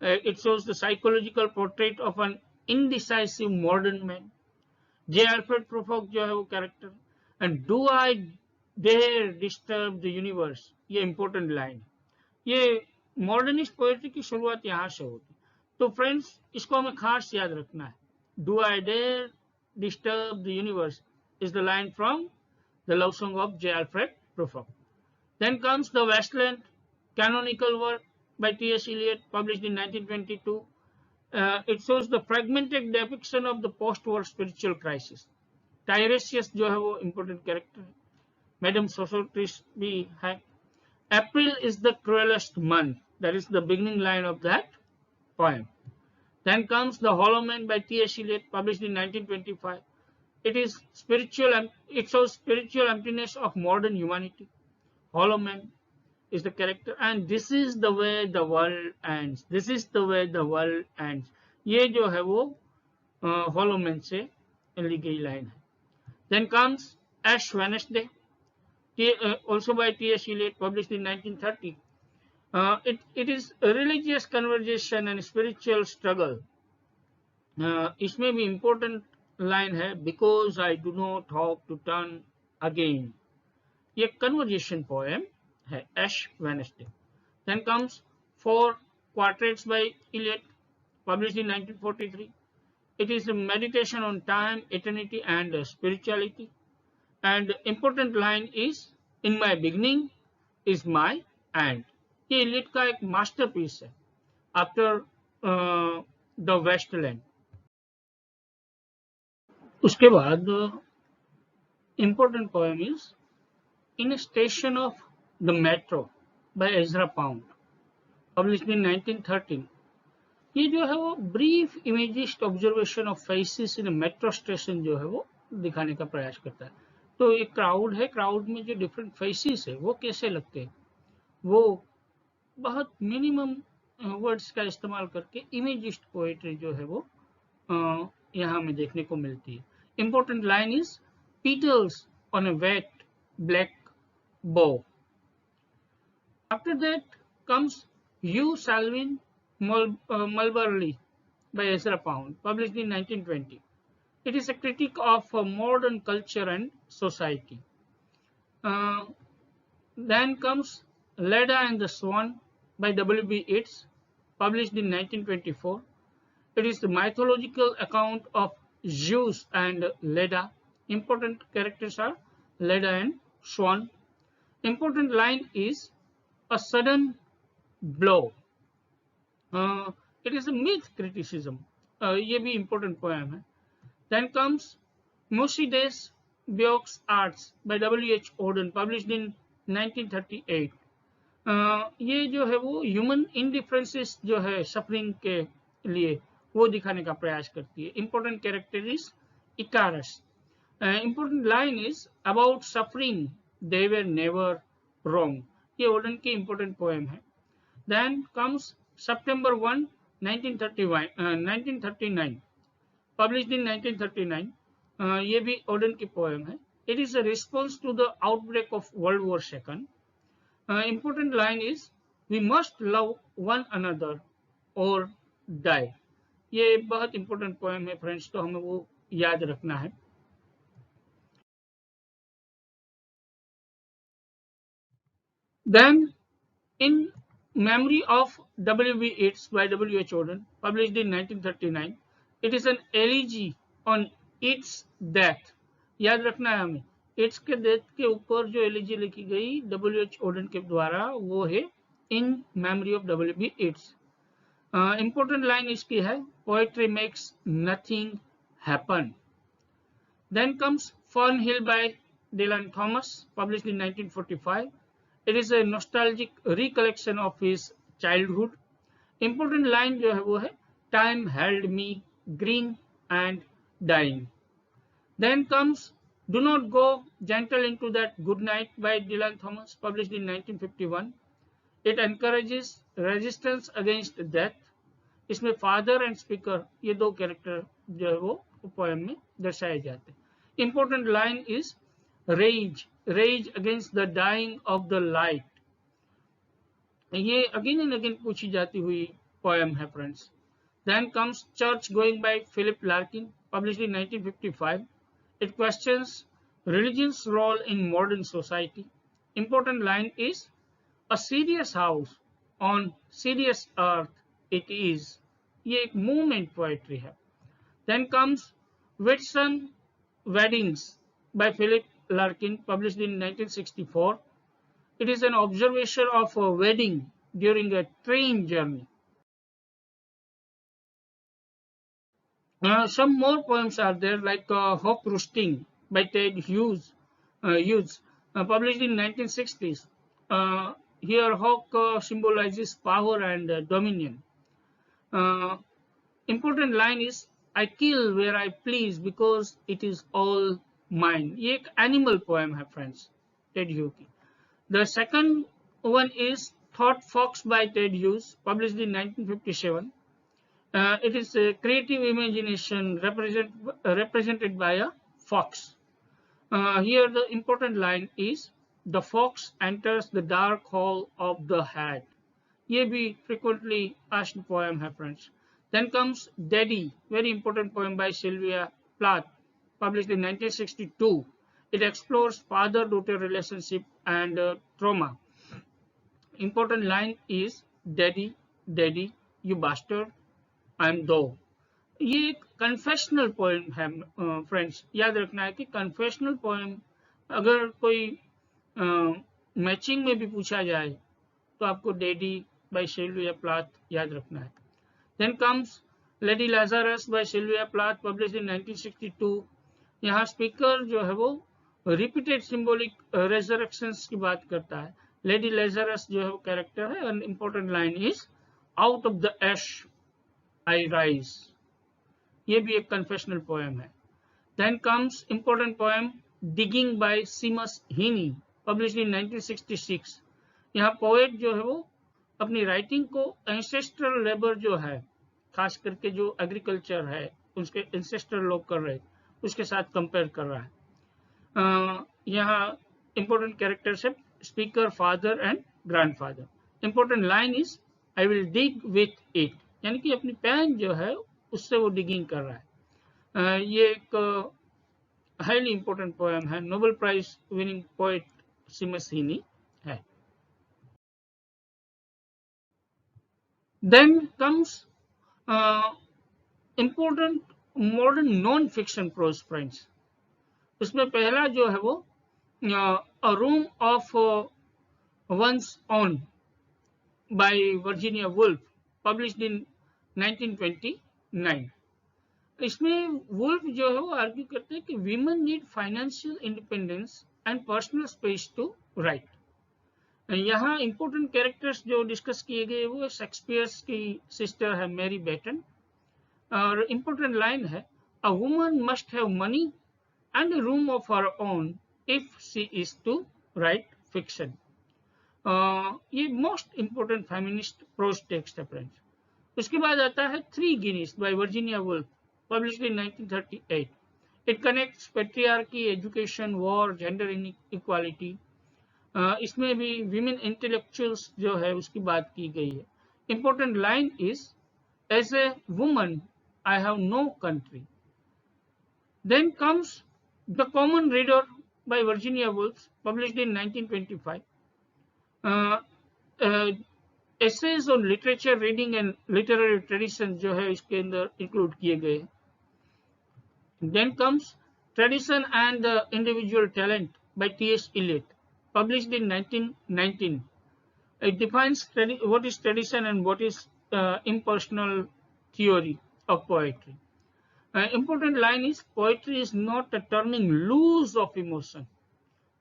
It shows the psychological portrait of an indecisive modern man. J. Alfred Prufrock जो है वो character. And do I dare disturb the universe? ये important line. ये modernist poetry की शुरुआत यहाँ से होती. तो friends इसको हमें खास याद रखना है. Do I dare disturb the universe is the line from the love song of J. Alfred Prufrock. Then comes the Wasteland, canonical work by T.S. Eliot, published in 1922. It shows the fragmented depiction of the post-war spiritual crisis. Tiresias जो है वो important character है. Madame Sosotris भी है. April is the cruelest month. That is the beginning line of that poem. Then comes The Hollow Man by T.S. Eliot, published in 1925. It is spiritual, and it shows spiritual emptiness of modern humanity. Hollow Man is the character, and this is the way the world ends. This is the way the world ends. ये जो है वो Hollow Man से ली गई line है. Then comes Ash Wednesday, also by T.S. Eliot, published in 1930. It is a religious conversation and spiritual struggle. इसमें भी important line है, because I do not hope to turn again. ये conversation poem है, Ash Wednesday. Then comes Four Quartets by Eliot, published in 1943. It is a meditation on time, eternity, and spirituality. And important line is, in my beginning is my end. ये Eliot का एक masterpiece है, after the Wasteland. उसके बाद important poem is In a Station of the Metro by Ezra Pound, published in 1913. ये जो है वो brief imagist observation of faces in a metro station जो है वो दिखाने का प्रयास करता है. तो एक क्राउड है, क्राउड में जो डिफरेंट फेसेस है वो कैसे लगते हैं, वो बहुत मिनिमम वर्ड्स का इस्तेमाल करके इमेजिस्ट पोएट्री जो है वो यहाँ हमें देखने को मिलती है. Important line is petals on a wet black bow. After that comes You Salvin Mulberry by Ezra Pound, published in 1920. It is a critique of modern culture and society. Then comes Leda and the Swan by W.B. Yeats, published in 1924. It is the mythological account of Zeus and Leda. Important characters are Leda and Swan. Important line is a sudden blow. It is a myth criticism. ये भी important poem है. Then comes Musides Biox Arts by W.H. Auden, published in 1938. ये जो है वो human indifferences जो है suffering के लिए वो दिखाने का प्रयास करती है. Important character is Icarus. Important line is about suffering they were never wrong. ये Auden की important poem है. Then comes September 1, 1939, published in 1939. ये भी Auden की poem है. It is a response to the outbreak of World War II. Important line is we must love one another or die. ये बहुत important poem है friends, तो हमें वो याद रखना है. Then in Memory of W.B. Yeats by W.H. Auden, published in 1939. It is an elegy on it's death, याद रखना है हमें, इट्स के डेथ के ऊपर जो एलिजी लिखी गई W.H. ओडेन के द्वारा वो है in memory of W.B. It's. Important line इसकी है, poetry makes nothing happen. Then comes Fern Hill by Dylan Thomas, published in 1945. It is a nostalgic recollection of his childhood. Important line जो है वो है, Time held me green and dying. Then comes Do Not Go Gentle Into That Good Night by Dylan Thomas, published in 1951. It encourages resistance against death. इसमें father and speaker ये दो character जो है वो पोएम में दर्शाए जाते हैं। Important line is rage, rage against the dying of the light. ये अगेन एंड अगेन पूछी जाती हुई पोएम है friends. Then comes church going by Philip Larkin, published in 1955. It questions religious role in modern society. Important line is a serious house on serious earth it is. ये एक movement poetry है। Then comes Whitsun weddings by Philip Larkin, published in 1964. It is an observation of a wedding during a train journey. Some more poems are there, like Hawk Roosting by Ted Hughes, published in 1960s. Here Hawk symbolizes power and dominion. Important line is, I kill where I please because it is all mine. ये एक animal poem है friends Ted Hughes की। The second one is thought fox by Ted Hughes, published in 1957. It is a creative imagination represented by a fox. Here the important line is, the fox enters the dark hole of the hat. ये भी frequently asked poem है friends. Then comes Daddy, very important poem by Sylvia Plath, published in 1962. It explores father-daughter relationship and trauma. Important line is, Daddy, Daddy, you bastard, I'm thou. ये एक confessional poem है friends. याद रखना है कि confessional poem अगर कोई matching में भी पूछा जाए तो आपको डैडी बाय सिल्विया प्लाथ याद रखना है। Then comes Lady Lazarus by Sylvia Plath, published in 1962. यहाँ स्पीकर जो है वो रिपीटेड सिंबॉलिक रेजरेक्शंस की बात करता है। लेडी लेजरस जो है वो कैरेक्टर है। And important line is, out of the ash I rise. ये भी एक कन्फेशनल पोएम है। Then comes important poem Digging by Seamus Heaney, published in 1966. यहाँ पोएट जो है वो अपनी राइटिंग को एंसेस्ट्रल लेबर जो है, खास करके जो एग्रीकल्चर है उसके एंसेस्टर लोग कर रहे, उसके साथ कंपेयर कर रहा है। यहाँ इंपॉर्टेंट कैरेक्टर्स है speaker, father and grandfather. Important line is, I will dig with it, यानी कि अपनी पेन जो है उससे वो डिगिंग कर रहा है। ये एक हाईली इंपॉर्टेंट पोएम है, नोबेल प्राइज विनिंग पोएट सीमस हीनी है। Then comes important modern non-fiction prose friends. उसमें पहला जो है वो A Room of One's Own by Virginia Woolf, published in 1929. इसमें वुल्फ जो है वो आर्ग्यू करते हैं कि women need financial independence and personal space to write. यहाँ इंपॉर्टेंट कैरेक्टर्स जो डिस्कस किए गए वो शेक्सपियर्स की सिस्टर है मैरी बेटन, और इंपॉर्टेंट लाइन है, a woman must have money and a room of her own if she is to write fiction. ये most important feminist prose text है फ्रेंड्स। उसके बाद आता है Three Guineas by Virginia Woolf, published in 1938. It connects patriarchy, education, war, gender inequality. इसमें भी women intellectuals जो है उसकी बात की गई है। Important line is, as a woman I have no country. Then comes the common reader by Virginia Woolf, published in 1925. Essays on literature, reading and literary tradition जो है इसके अंदर इंक्लूड किए गए। Then comes Tradition and the Individual Talent by T.S. Eliot, published in 1919. It defines what is tradition and what is impersonal theory of poetry. Important line is poetry is not a turning loose of emotion.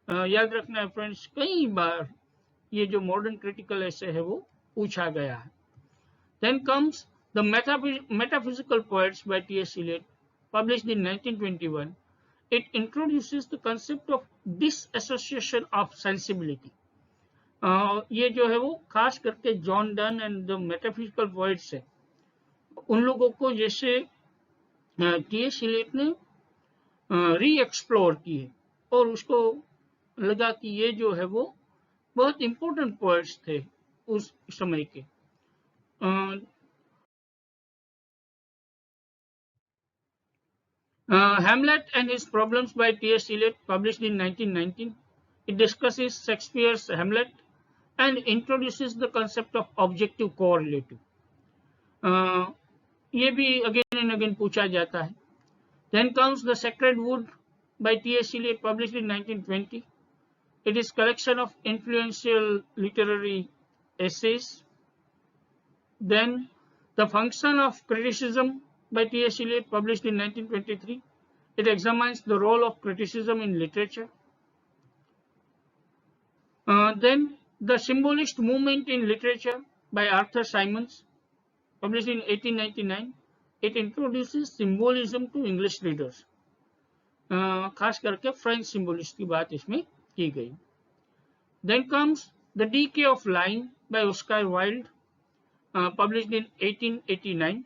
याद रखना है friends, कई बार ये जो modern critical ऐसे है वो पूछा गया है. Then comes the Metaphysical Poets by T.S. Eliot, published in 1921. It introduces the concept of disassociation of sensibility. ये जो है वो खास करके John Donne and the metaphysical poets है, उन लोगों को जैसे टी.एस. इलियट ने री एक्सप्लोर की है और उसको लगा कि ये जो है वो बहुत इंपॉर्टेंट पोएट्स थे उस समय के. Hamlet and His Problems by T.S. Eliot, published in 1919. It discusses Shakespeare's Hamlet and introduces the concept of objective correlative. ये भी again and again पूछा जाता है. Then comes The Sacred Wood by T.S. Eliot, published in 1920. It is collection of influential literary essays. Then The Function of Criticism by T.S. Eliot, published in 1923. It examines the role of criticism in literature. Then The Symbolist Movement in Literature by Arthur Symons, published in 1899. It introduces symbolism to English readers. खास करके French सिंबलिस्ट की बात इसमें की गई. Then comes The Decay of Lying by Oscar Wilde, published in 1889.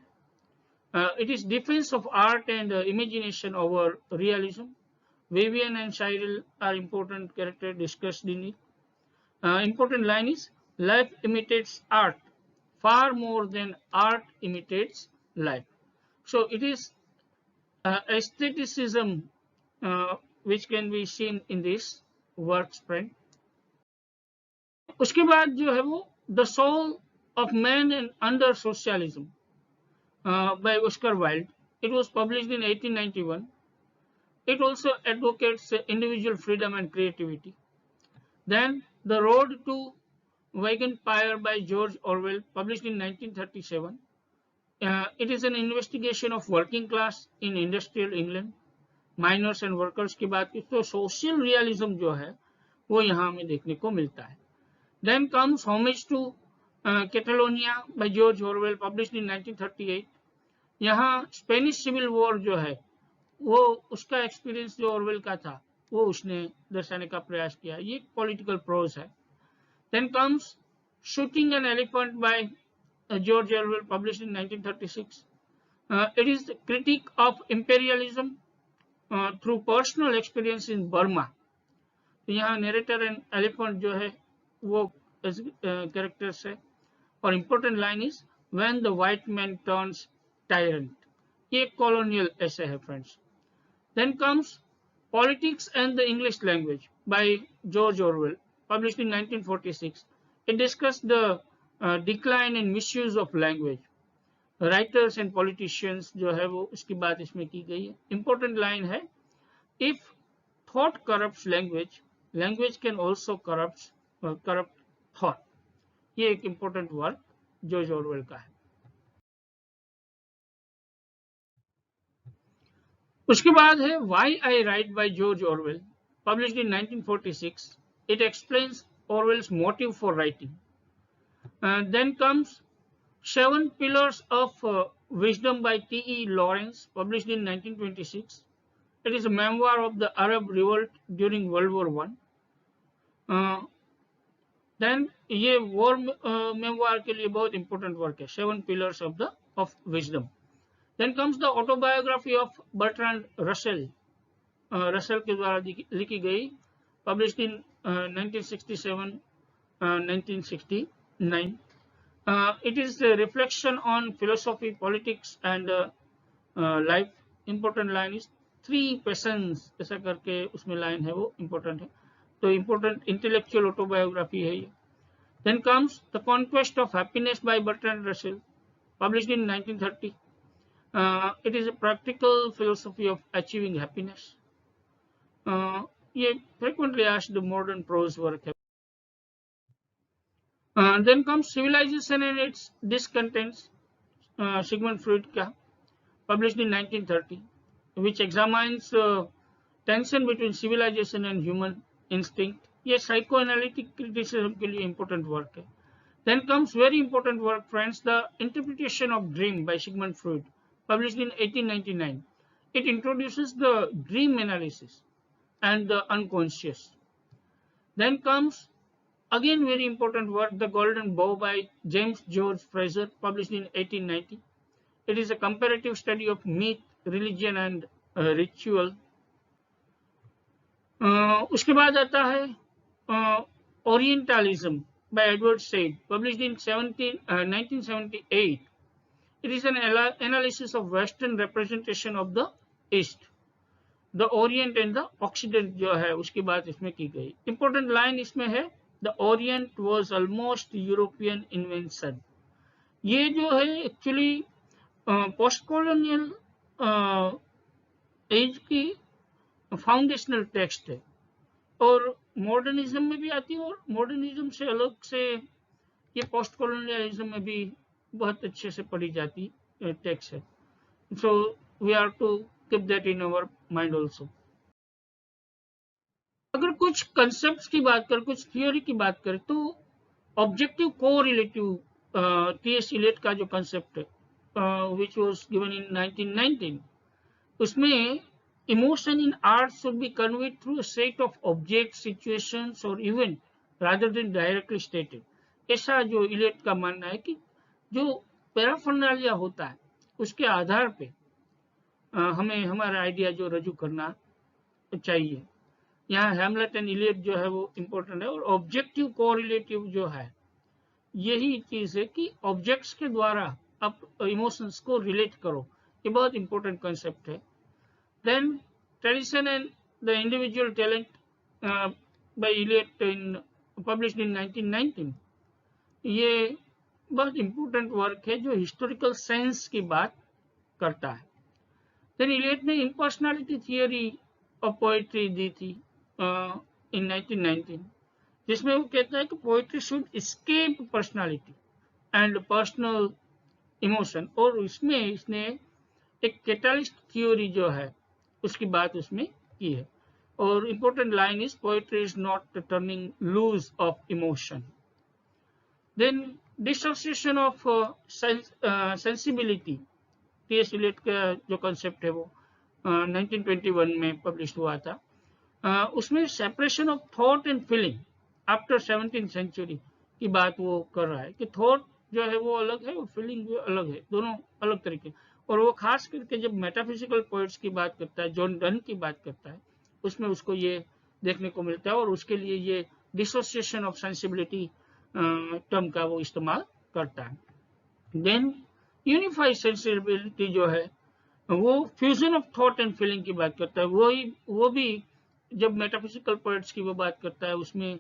It is defense of art and imagination over realism. Vivian and Cyril are important characters discussed in it. Important line is, life imitates art far more than art imitates life. So it is aestheticism which can be seen in this work spread. उसके बाद जो है वो The Soul of Man and Under Socialism by Oscar Wilde. It was published in 1891. It also advocates individual freedom and creativity. Then The Road to Wagonfire by George Orwell, published in 1937. It is an investigation of working class in industrial England, miners and workers की बात की तो social realism जो है वो यहाँ हमें देखने को मिलता है. Then comes Homage to Catalonia by George Orwell, published in 1938. यहाँ स्पेनिश सिविल वॉर जो है वो उसका एक्सपीरियंस जो ऑरवेल का था वो उसने दर्शाने का प्रयास किया. ये पॉलिटिकल प्रोज है. Then comes Shooting an Elephant by George Orwell, published in 1936. It is the critique of imperialism through personal experience in Burma. तो यहाँ नरेटर एंड एलिफेंट जो है वो कैरेक्टर्स है. और important line is when the white man turns tyrant. ये colonial essay है friends. Then comes politics and the English language by George Orwell, published in 1946. It discussed the decline and misuse of language. Writers and politicians जो है वो इसकी बात इसमें की गई है. Important line है, if thought corrupts language, language can also corrupt thought. ये एक important वर्क जॉर्ज ऑरवेल का है. उसके बाद है Why I Write by George Orwell, published in 1946. It explains Orwell's motive for writing. Then comes 7 Pillars of Wisdom by T.E. Lawrence, published in 1926. It is a memoir of the Arab revolt during World War I. Then ये war memoir के लिए बहुत important work है, 7 Pillars of Wisdom. Then comes the autobiography of Bertrand Russell, Russell के द्वारा लिखी गई, published in 1967, 1969. It is a reflection on philosophy, politics and life. Important line is 3 passions, ऐसा करके उसमें line है वो important है. तो important intellectual autobiography है ये. Then comes The Conquest of Happiness by Bertrand Russell, published in 1930. It is a practical philosophy of achieving happiness. ये frequently asked modern prose work है. Then comes civilization and its discontents, Sigmund Freud का, published in 1930, which examines tension between civilization and human instinct. ये psychoanalytic criticism के लिए important work है. Then comes very important work, friends, The Interpretation of Dream by Sigmund Freud, published in 1899. It introduces the dream analysis and the unconscious. Then comes again very important work, The Golden Bough by James George Frazer, published in 1890. It is a comparative study of myth, religion and ritual. उसके बाद आता है Orientalism by Edward Said, published in 1978. It is an analysis of Western representation of the East. The Orient and the Occident जो है उसकी बात इसमें की गई. Important line इसमें है, The Orient was almost European invention. ये जो है एक्चुअली पोस्ट कॉलोनियल एज की फाउंडेशनल टेक्स्ट है और मॉडर्निज्म में भी आती है और मॉडर्निज्म से अलग से ये पोस्ट कॉलोनियलिज्म में भी बहुत अच्छे से पढ़ी जाती टेक्स्ट है. So we are to keep that in our mind also. अगर कुछ कंसेप्ट की बात करें, कुछ थियोरी की बात करें तो ऑब्जेक्टिव कोरिलेटिव टी.एस. इलियट का जो कंसेप्ट है which was given in 1919, उसमें emotion in art should be conveyed through a set of objects, situations or event rather than directly stated. ऐसा जो इलियट का मानना है कि जो पैराफर्नालिया होता है उसके आधार पे हमें हमारा आइडिया जो रजू करना चाहिए. यहाँ हैमलेट एंड इलियट जो है वो इम्पोर्टेंट है. और ऑब्जेक्टिव कोरिलेटिव जो है यही चीज है कि ऑब्जेक्ट्स के द्वारा आप इमोशंस को रिलेट करो. ये बहुत इंपॉर्टेंट कंसेप्ट है. Then tradition and the individual talent by Eliot in published in 1919. ये बहुत इंपॉर्टेंट वर्क है जो हिस्टोरिकल सेंस की बात करता है. देन इलियट ने इम्पर्सनैलिटी थियोरी ऑफ पोएट्री दी थी इन 1919, जिसमें वो कहता है कि poetry should escape personality and personal emotion. और इसमें इसने एक कैटलिस्ट थ्योरी जो है उसकी बात उसमें की है. और important line is poetry is not turning loose of emotion. Then dissociation of sensibility, T S. Eliot का जो कंसेप्ट है वो 1921 में पब्लिश हुआ था. उसमें separation of thought and feeling after 17th century की बात वो कर रहा है कि थॉट जो है वो अलग है और फीलिंग भी अलग है, दोनों अलग तरीके. और वो खास करके जब मेटाफिजिकल पोएट्स की बात करता है, जॉन डन की बात करता है, उसमें उसको ये देखने को मिलता है और उसके लिए ये डिसोसिएशन ऑफ सेंसिबिलिटी टर्म का वो इस्तेमाल करता है. देन यूनिफाइड सेंसिबिलिटी जो है वो fusion of thought and feeling की बात करता है. वो भी जब मेटाफिजिकल पोएट्स की वो बात करता है उसमें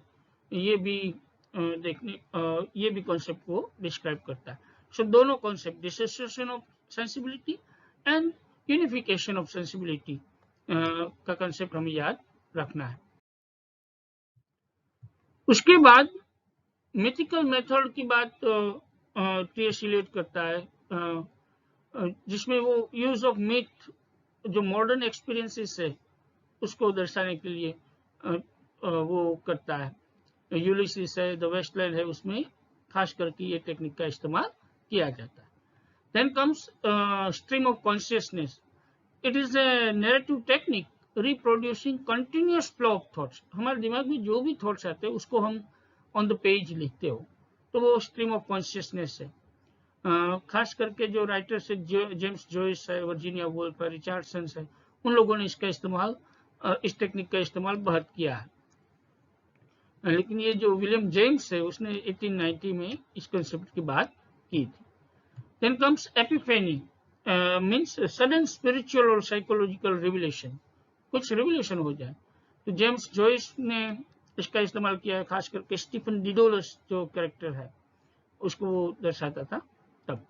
ये भी ये भी कॉन्सेप्ट को डिस्क्राइब करता है. सो दोनों concept, dissociation of sensibility and unification of sensibility का कॉन्सेप्ट हमें याद रखना है. उसके बाद मिथिकल मेथड की बात टी.एस. इलियट करता है, जिसमें वो यूज ऑफ मिथ जो मॉडर्न एक्सपीरियंसेस है उसको दर्शाने के लिए वो करता है. यूलिसिस है, द वेस्टलैंड है, उसमें खास करके ये टेक्निक का इस्तेमाल किया जाता है. Then comes stream of consciousness. It is a narrative technique reproducing continuous flow of thoughts. हमारे दिमाग में जो भी थॉट्स आते हैं उसको हम ऑन द पेज लिखते हो, तो वो स्ट्रीम ऑफ कॉन्शियसनेस है. खास करके जो राइटर्स है, जेम्स जॉयस है, वर्जीनिया वुल्फ है, रिचर्डसन है, उन लोगों ने इसका इस्तेमाल, इस टेक्निक का इस्तेमाल बहुत किया है. लेकिन ये जो विलियम जेम्स है उसने 1890 में इस कंसेप्ट की बात की थी. Then comes epiphany, means sudden spiritual और साइकोलॉजिकल रिविलेशन. कुछ रिविलेशन हो जाए तो जेम्स जॉयस ने इसका इस्तेमाल किया है. खास करके स्टीफन डिडोलस जो कैरेक्टर है उसको वो दर्शाता था तब.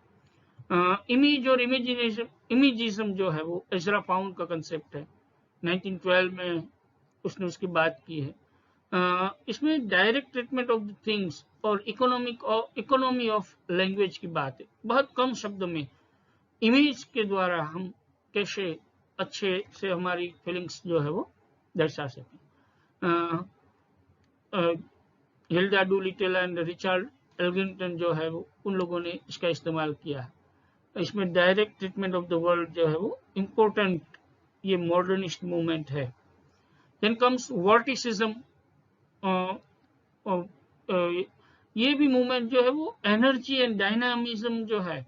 इमेज और इमेजिज्म जो है वो एजरा पाउंड का कंसेप्ट है, 1912 में उसने उसकी बात की है। इसमें direct treatment of the things और इकोनॉमी ऑफ लैंग्वेज की बात है। बहुत कम शब्दों में इमेज के द्वारा हम कैसे अच्छे से हमारी फीलिंग्स जो है वो दर्शा सकें। हिल्डा डूलिटल एंड रिचर्ड एल्गिंटन जो है वो उन लोगों ने इसका इस्तेमाल किया है। इसमें direct treatment of the world जो है वो इम्पोर्टेंट ये मॉडर्निस्ट मूवमेंट है। देन कम्स वर्टिसिज्म, ये भी मूवमेंट जो है वो एनर्जी एंड डायनामिज्म जो है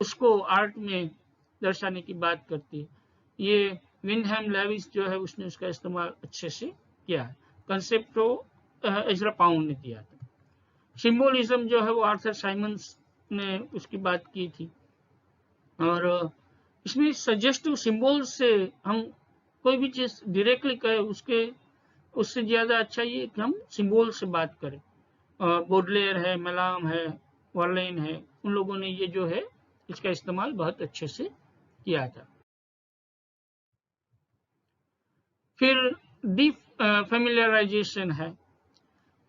उसको आर्ट में दर्शाने की बात करती है। ये विनहैम लेविस जो है उसने उसका इस्तेमाल अच्छे से किया है। कंसेप्ट को एजरा पाउंड ने दिया था। सिंबोलिज्म जो है वो आर्थर साइमंस ने उसकी बात की थी, और इसमें सजेस्टिव सिंबल से हम कोई भी चीज डायरेक्टली कहे उससे ज्यादा अच्छा ये कि हम सिंबल से बात करें। बोडलेयर है, मेलाम है, वर्लेन है, उन लोगों ने ये जो है इसका इस्तेमाल बहुत अच्छे से किया था। फिर डीप फेमिलियराइजेशन है,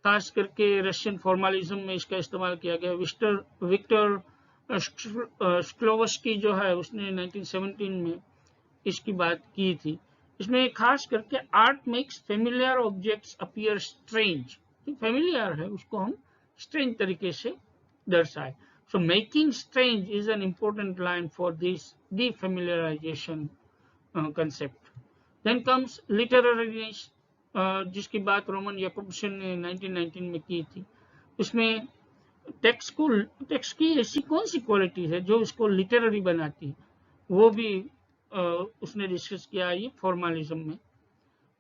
खास करके रशियन फॉर्मलिज्म में इसका इस्तेमाल किया गया। विक्टर स्क्लोवस्की जो है उसने 1917 में इसकी बात की थी। इसमें खास करके art makes familiar objects appear strange, जो फेमिलियर है उसको हम स्ट्रेंज तरीके से दर्शाए। So making strange is an important line for this defamiliarization concept. Then comes literariness, जिसकी बात रोमन याकोब्सन ने 1919 में की थी। उसमें टेक्स्ट की ऐसी कौन सी क्वालिटी है जो उसको लिटरेरी बनाती है, वो भी उसने डिस्कस किया ये फॉर्मलिज्म में।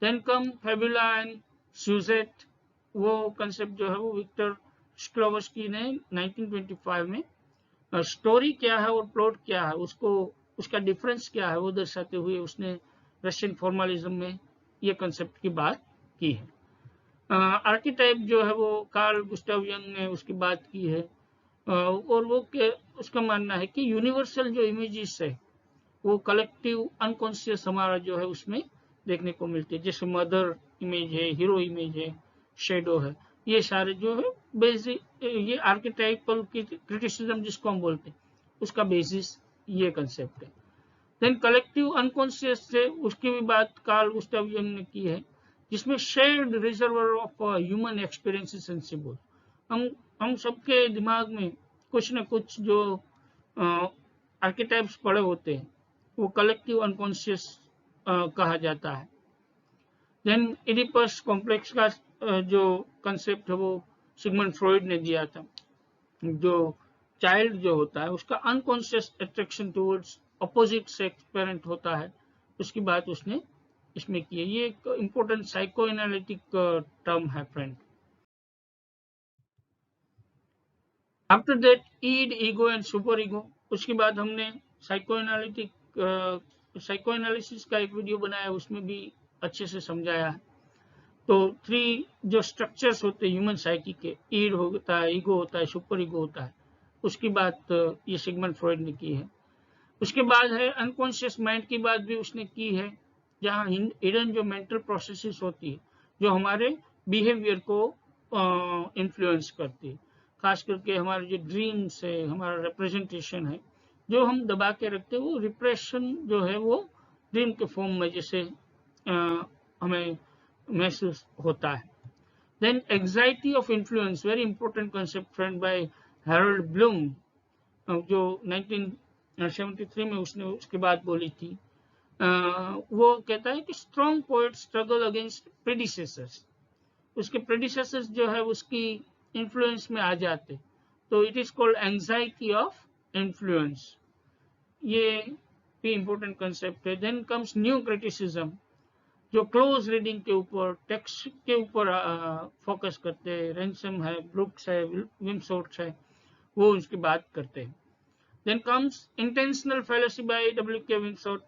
Then come fabula and syuzhet, वो कंसेप्ट जो है वो विक्टर स्क्लोवस्की ने 1925 में स्टोरी क्या है और प्लॉट क्या है उसका डिफरेंस क्या है वो दर्शाते हुए उसने रशियन फॉर्मलिज्म में ये कंसेप्ट की बात की है। आर्किटाइप जो है वो कार्ल गुस्टाव यंग ने उसकी बात की है, और वो उसका मानना है कि यूनिवर्सल जो इमेजेस है वो कलेक्टिव अनकॉन्शियस हमारा जो है उसमें देखने को मिलती है। जैसे मदर इमेज है, हीरो इमेज है, शेडो है, ये सारे जो है बेसिक ये आर्किटाइपल क्रिटिसिज्म जिसको हम बोलते हैं उसका बेसिस ये कंसेप्ट है। देन कलेक्टिव अनकॉन्शियस से उसकी भी बात कार्ल गुस्टाव यंग ने की है, जिसमें shared reservoir of human experiences and symbol, हम सबके दिमाग में कुछ न कुछ जो आर्किटाइप्स पड़े होते हैं वो कलेक्टिव अनकॉन्शियस कहा जाता है। देन इडिपस कॉम्प्लेक्स का जो कंसेप्ट है वो सिगमंड फ्रॉइड ने दिया था। जो चाइल्ड जो होता है उसका unconscious attraction towards opposite sex parent होता है, उसकी बात उसने इसमें की है। ये एक इंपॉर्टेंट साइको एनालिटिक टर्म है friend. After that id, ego and superego, उसके बाद हमने साइको एनालिसिस का एक वीडियो बनाया, उसमें भी अच्छे से समझाया है। तो 3 जो स्ट्रक्चर्स होते हैं ह्यूमन साइकी के, ईड होता है, ईगो होता है, सुपर ईगो होता है, उसकी बात ये सिगमंड फ्रॉइड ने की है। उसके बाद है अनकॉन्शियस माइंड की बात भी उसने की है, जहाँ हिडन जो मेंटल प्रोसेसेस होती है जो हमारे बिहेवियर को इन्फ्लुएंस करती है। खास करके हमारे जो ड्रीम्स है, हमारा रिप्रेजेंटेशन है जो हम दबा के रखते हैं, वो रिप्रेशन जो है वो ड्रीम के फॉर्म में जैसे हमें महसूस होता है। Then anxiety of influence, very important concept friend by Harold Bloom, जो 1973 में उसने उसके बाद बोली थी। वो कहता है कि strong poet struggle against predecessors, उसके प्रेडिसेसर्स जो है उसकी इन्फ्लुएंस में आ जाते, तो it is called anxiety of influence, ये भी इंपॉर्टेंट कंसेप्ट है। देन कम्स न्यू क्रिटिसिज्म, जो क्लोज रीडिंग के ऊपर, टेक्स्ट के ऊपर फोकस करते हैं। रैंसम है, ब्रुक्स है, विमसोर्ट्स है, वो उसकी बात करते हैं। Then comes intentional fallacy by W.K. Wimsatt,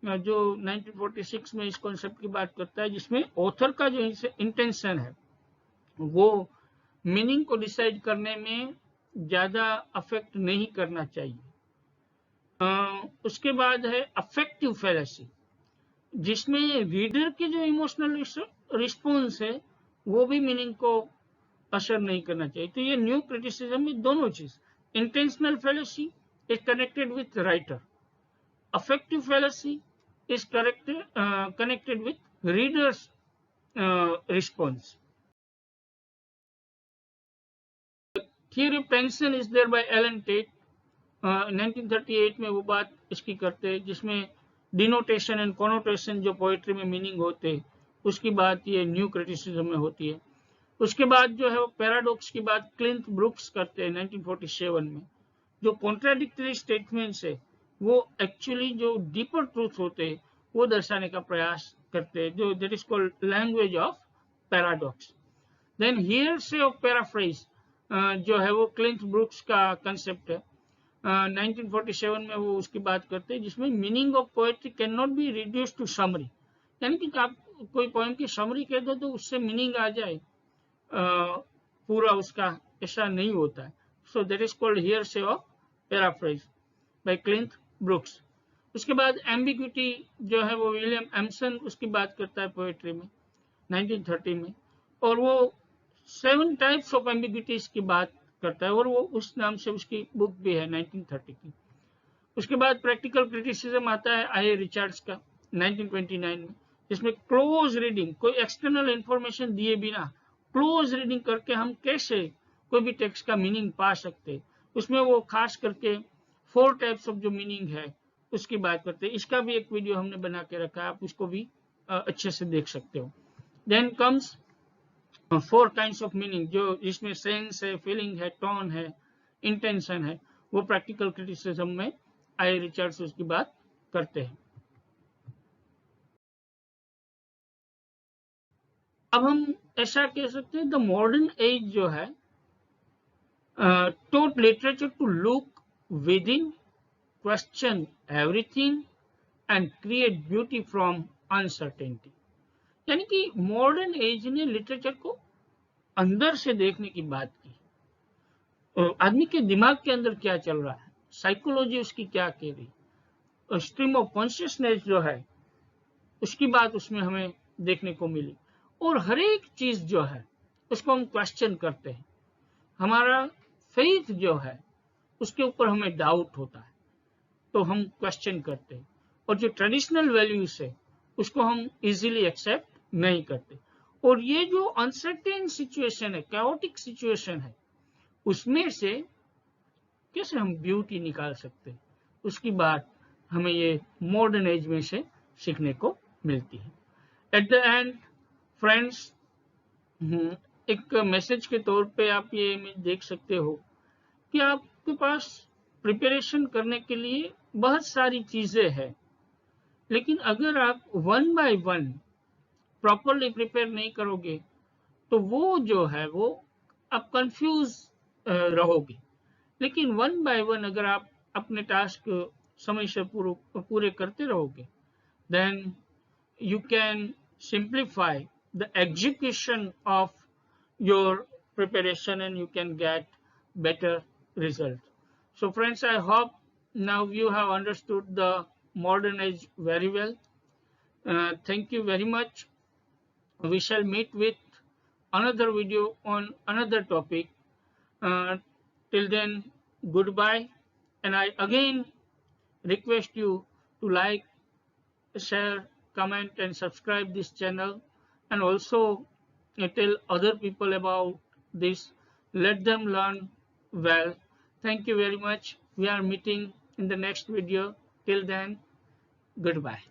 जो 1946 में इस कॉन्सेप्ट की बात करता है, जिसमें ऑथर का जो इंटेंशन है वो मीनिंग को डिसाइड करने में ज़्यादा अफेक्ट नहीं करना चाहिए। उसके बाद है अफेक्टिव फैलेसी, जिसमें रीडर की जो इमोशनल रिस्पॉन्स है वो भी मीनिंग को असर नहीं करना चाहिए। तो ये न्यू क्रिटिसिज्म में दोनों चीज, intentional fallacy is connected with writer, affective fallacy is connected with readers response. Theory of tension is there by Allen Tate, 1938 में वो बात इसकी करते हैं, जिसमें डिनोटेशन एंड कोनोटेशन जो पोएट्री में मीनिंग होते हैं उसकी बात ये न्यू क्रिटिसिज्म में होती है। उसके बाद जो है वो पैराडॉक्स की बात क्लिंट ब्रुक्स करते हैं 1947 में। जो कॉन्ट्राडिक्टरी स्टेटमेंट्स है वो एक्चुअली जो डीपर ट्रूथ होते हैं वो दर्शाने का प्रयास करते हैं, जो that is called language of paradox. Then heresy of paraphrase जो है वो क्लिंट ब्रुक्स का कंसेप्ट है। 1947 में वो उसकी बात करते हैं, जिसमें meaning of poetry can not be reduce to summary, यानी कि आप कोई पोएम की समरी कह दो तो उससे मीनिंग आ जाए पूरा उसका, ऐसा नहीं होता है। So that is called heresy of paraphrase by Cleanth Brooks. उसके बाद एम्बिग्यूटी जो है वो विलियम एम्सन उसकी बात करता है पोएट्री में 1930 में, और वो 7 टाइप्स ऑफ एम्बिग्यूटीज की बात करता है, और वो उस नाम से उसकी बुक भी है 1930 की। उसके बाद प्रैक्टिकल क्रिटिसिज्म आता है आई रिचर्ड्स का 1929 में, जिसमें क्लोज रीडिंग, कोई एक्सटर्नल इंफॉर्मेशन दिए बिना क्लोज रीडिंग करके हम कैसे कोई भी टेक्स्ट का मीनिंग पा सकते, उसमें वो खास करके 4 टाइप्स ऑफ जो मीनिंग है उसकी बात करते हैं। इसका भी एक वीडियो हमने बना के रखा है, आप उसको भी अच्छे से देख सकते हो। Then comes 4 kinds of meaning, जो जिसमें सेंस है, फीलिंग है, टोन है, इंटेंशन है, वो प्रैक्टिकल क्रिटिसिज्म में आई रिचर्ड्स उसकी बात करते हैं। अब हम ऐसा कह सकते हैं द मॉडर्न एज जो है taught literature to look within, question everything and create beauty from uncertainty, यानी कि मॉडर्न एज ने लिटरेचर को अंदर से देखने की बात की। आदमी के दिमाग के अंदर क्या चल रहा है, साइकोलॉजी उसकी क्या कह रही, स्ट्रीम ऑफ कॉन्शियसनेस जो है उसकी बात उसमें हमें देखने को मिली, और हर एक चीज जो है उसको हम क्वेश्चन करते हैं। हमारा फेथ जो है उसके ऊपर हमें डाउट होता है तो हम क्वेश्चन करते हैं, और जो ट्रेडिशनल वैल्यूज है उसको हम इजीली एक्सेप्ट नहीं करते। और ये जो अनसर्टेन सिचुएशन है, कैओटिक सिचुएशन है, उसमें से कैसे हम ब्यूटी निकाल सकते हैं, उसकी बात हमें ये मॉडर्न एज में से सीखने को मिलती है। एट द एंड फ्रेंड्स, एक मैसेज के तौर पे आप ये इमेज देख सकते हो कि आपके पास प्रिपरेशन करने के लिए बहुत सारी चीजें हैं, लेकिन अगर आप 1 बाय 1 प्रॉपरली प्रिपेयर नहीं करोगे तो वो जो है वो आप कंफ्यूज रहोगे। लेकिन 1 बाय 1 अगर आप अपने टास्क समय से पूरे करते रहोगे, then you can simplify the execution of your preparation and you can get better results. So friends, I hope now you have understood the modern age very well. Thank you very much. We shall meet with another video on another topic. Till then, goodbye, and I again request you to like, share, comment and subscribe this channel, and also tell other people about this. Let them learn well. Thank you very much. We are meeting in the next video. Till then, goodbye.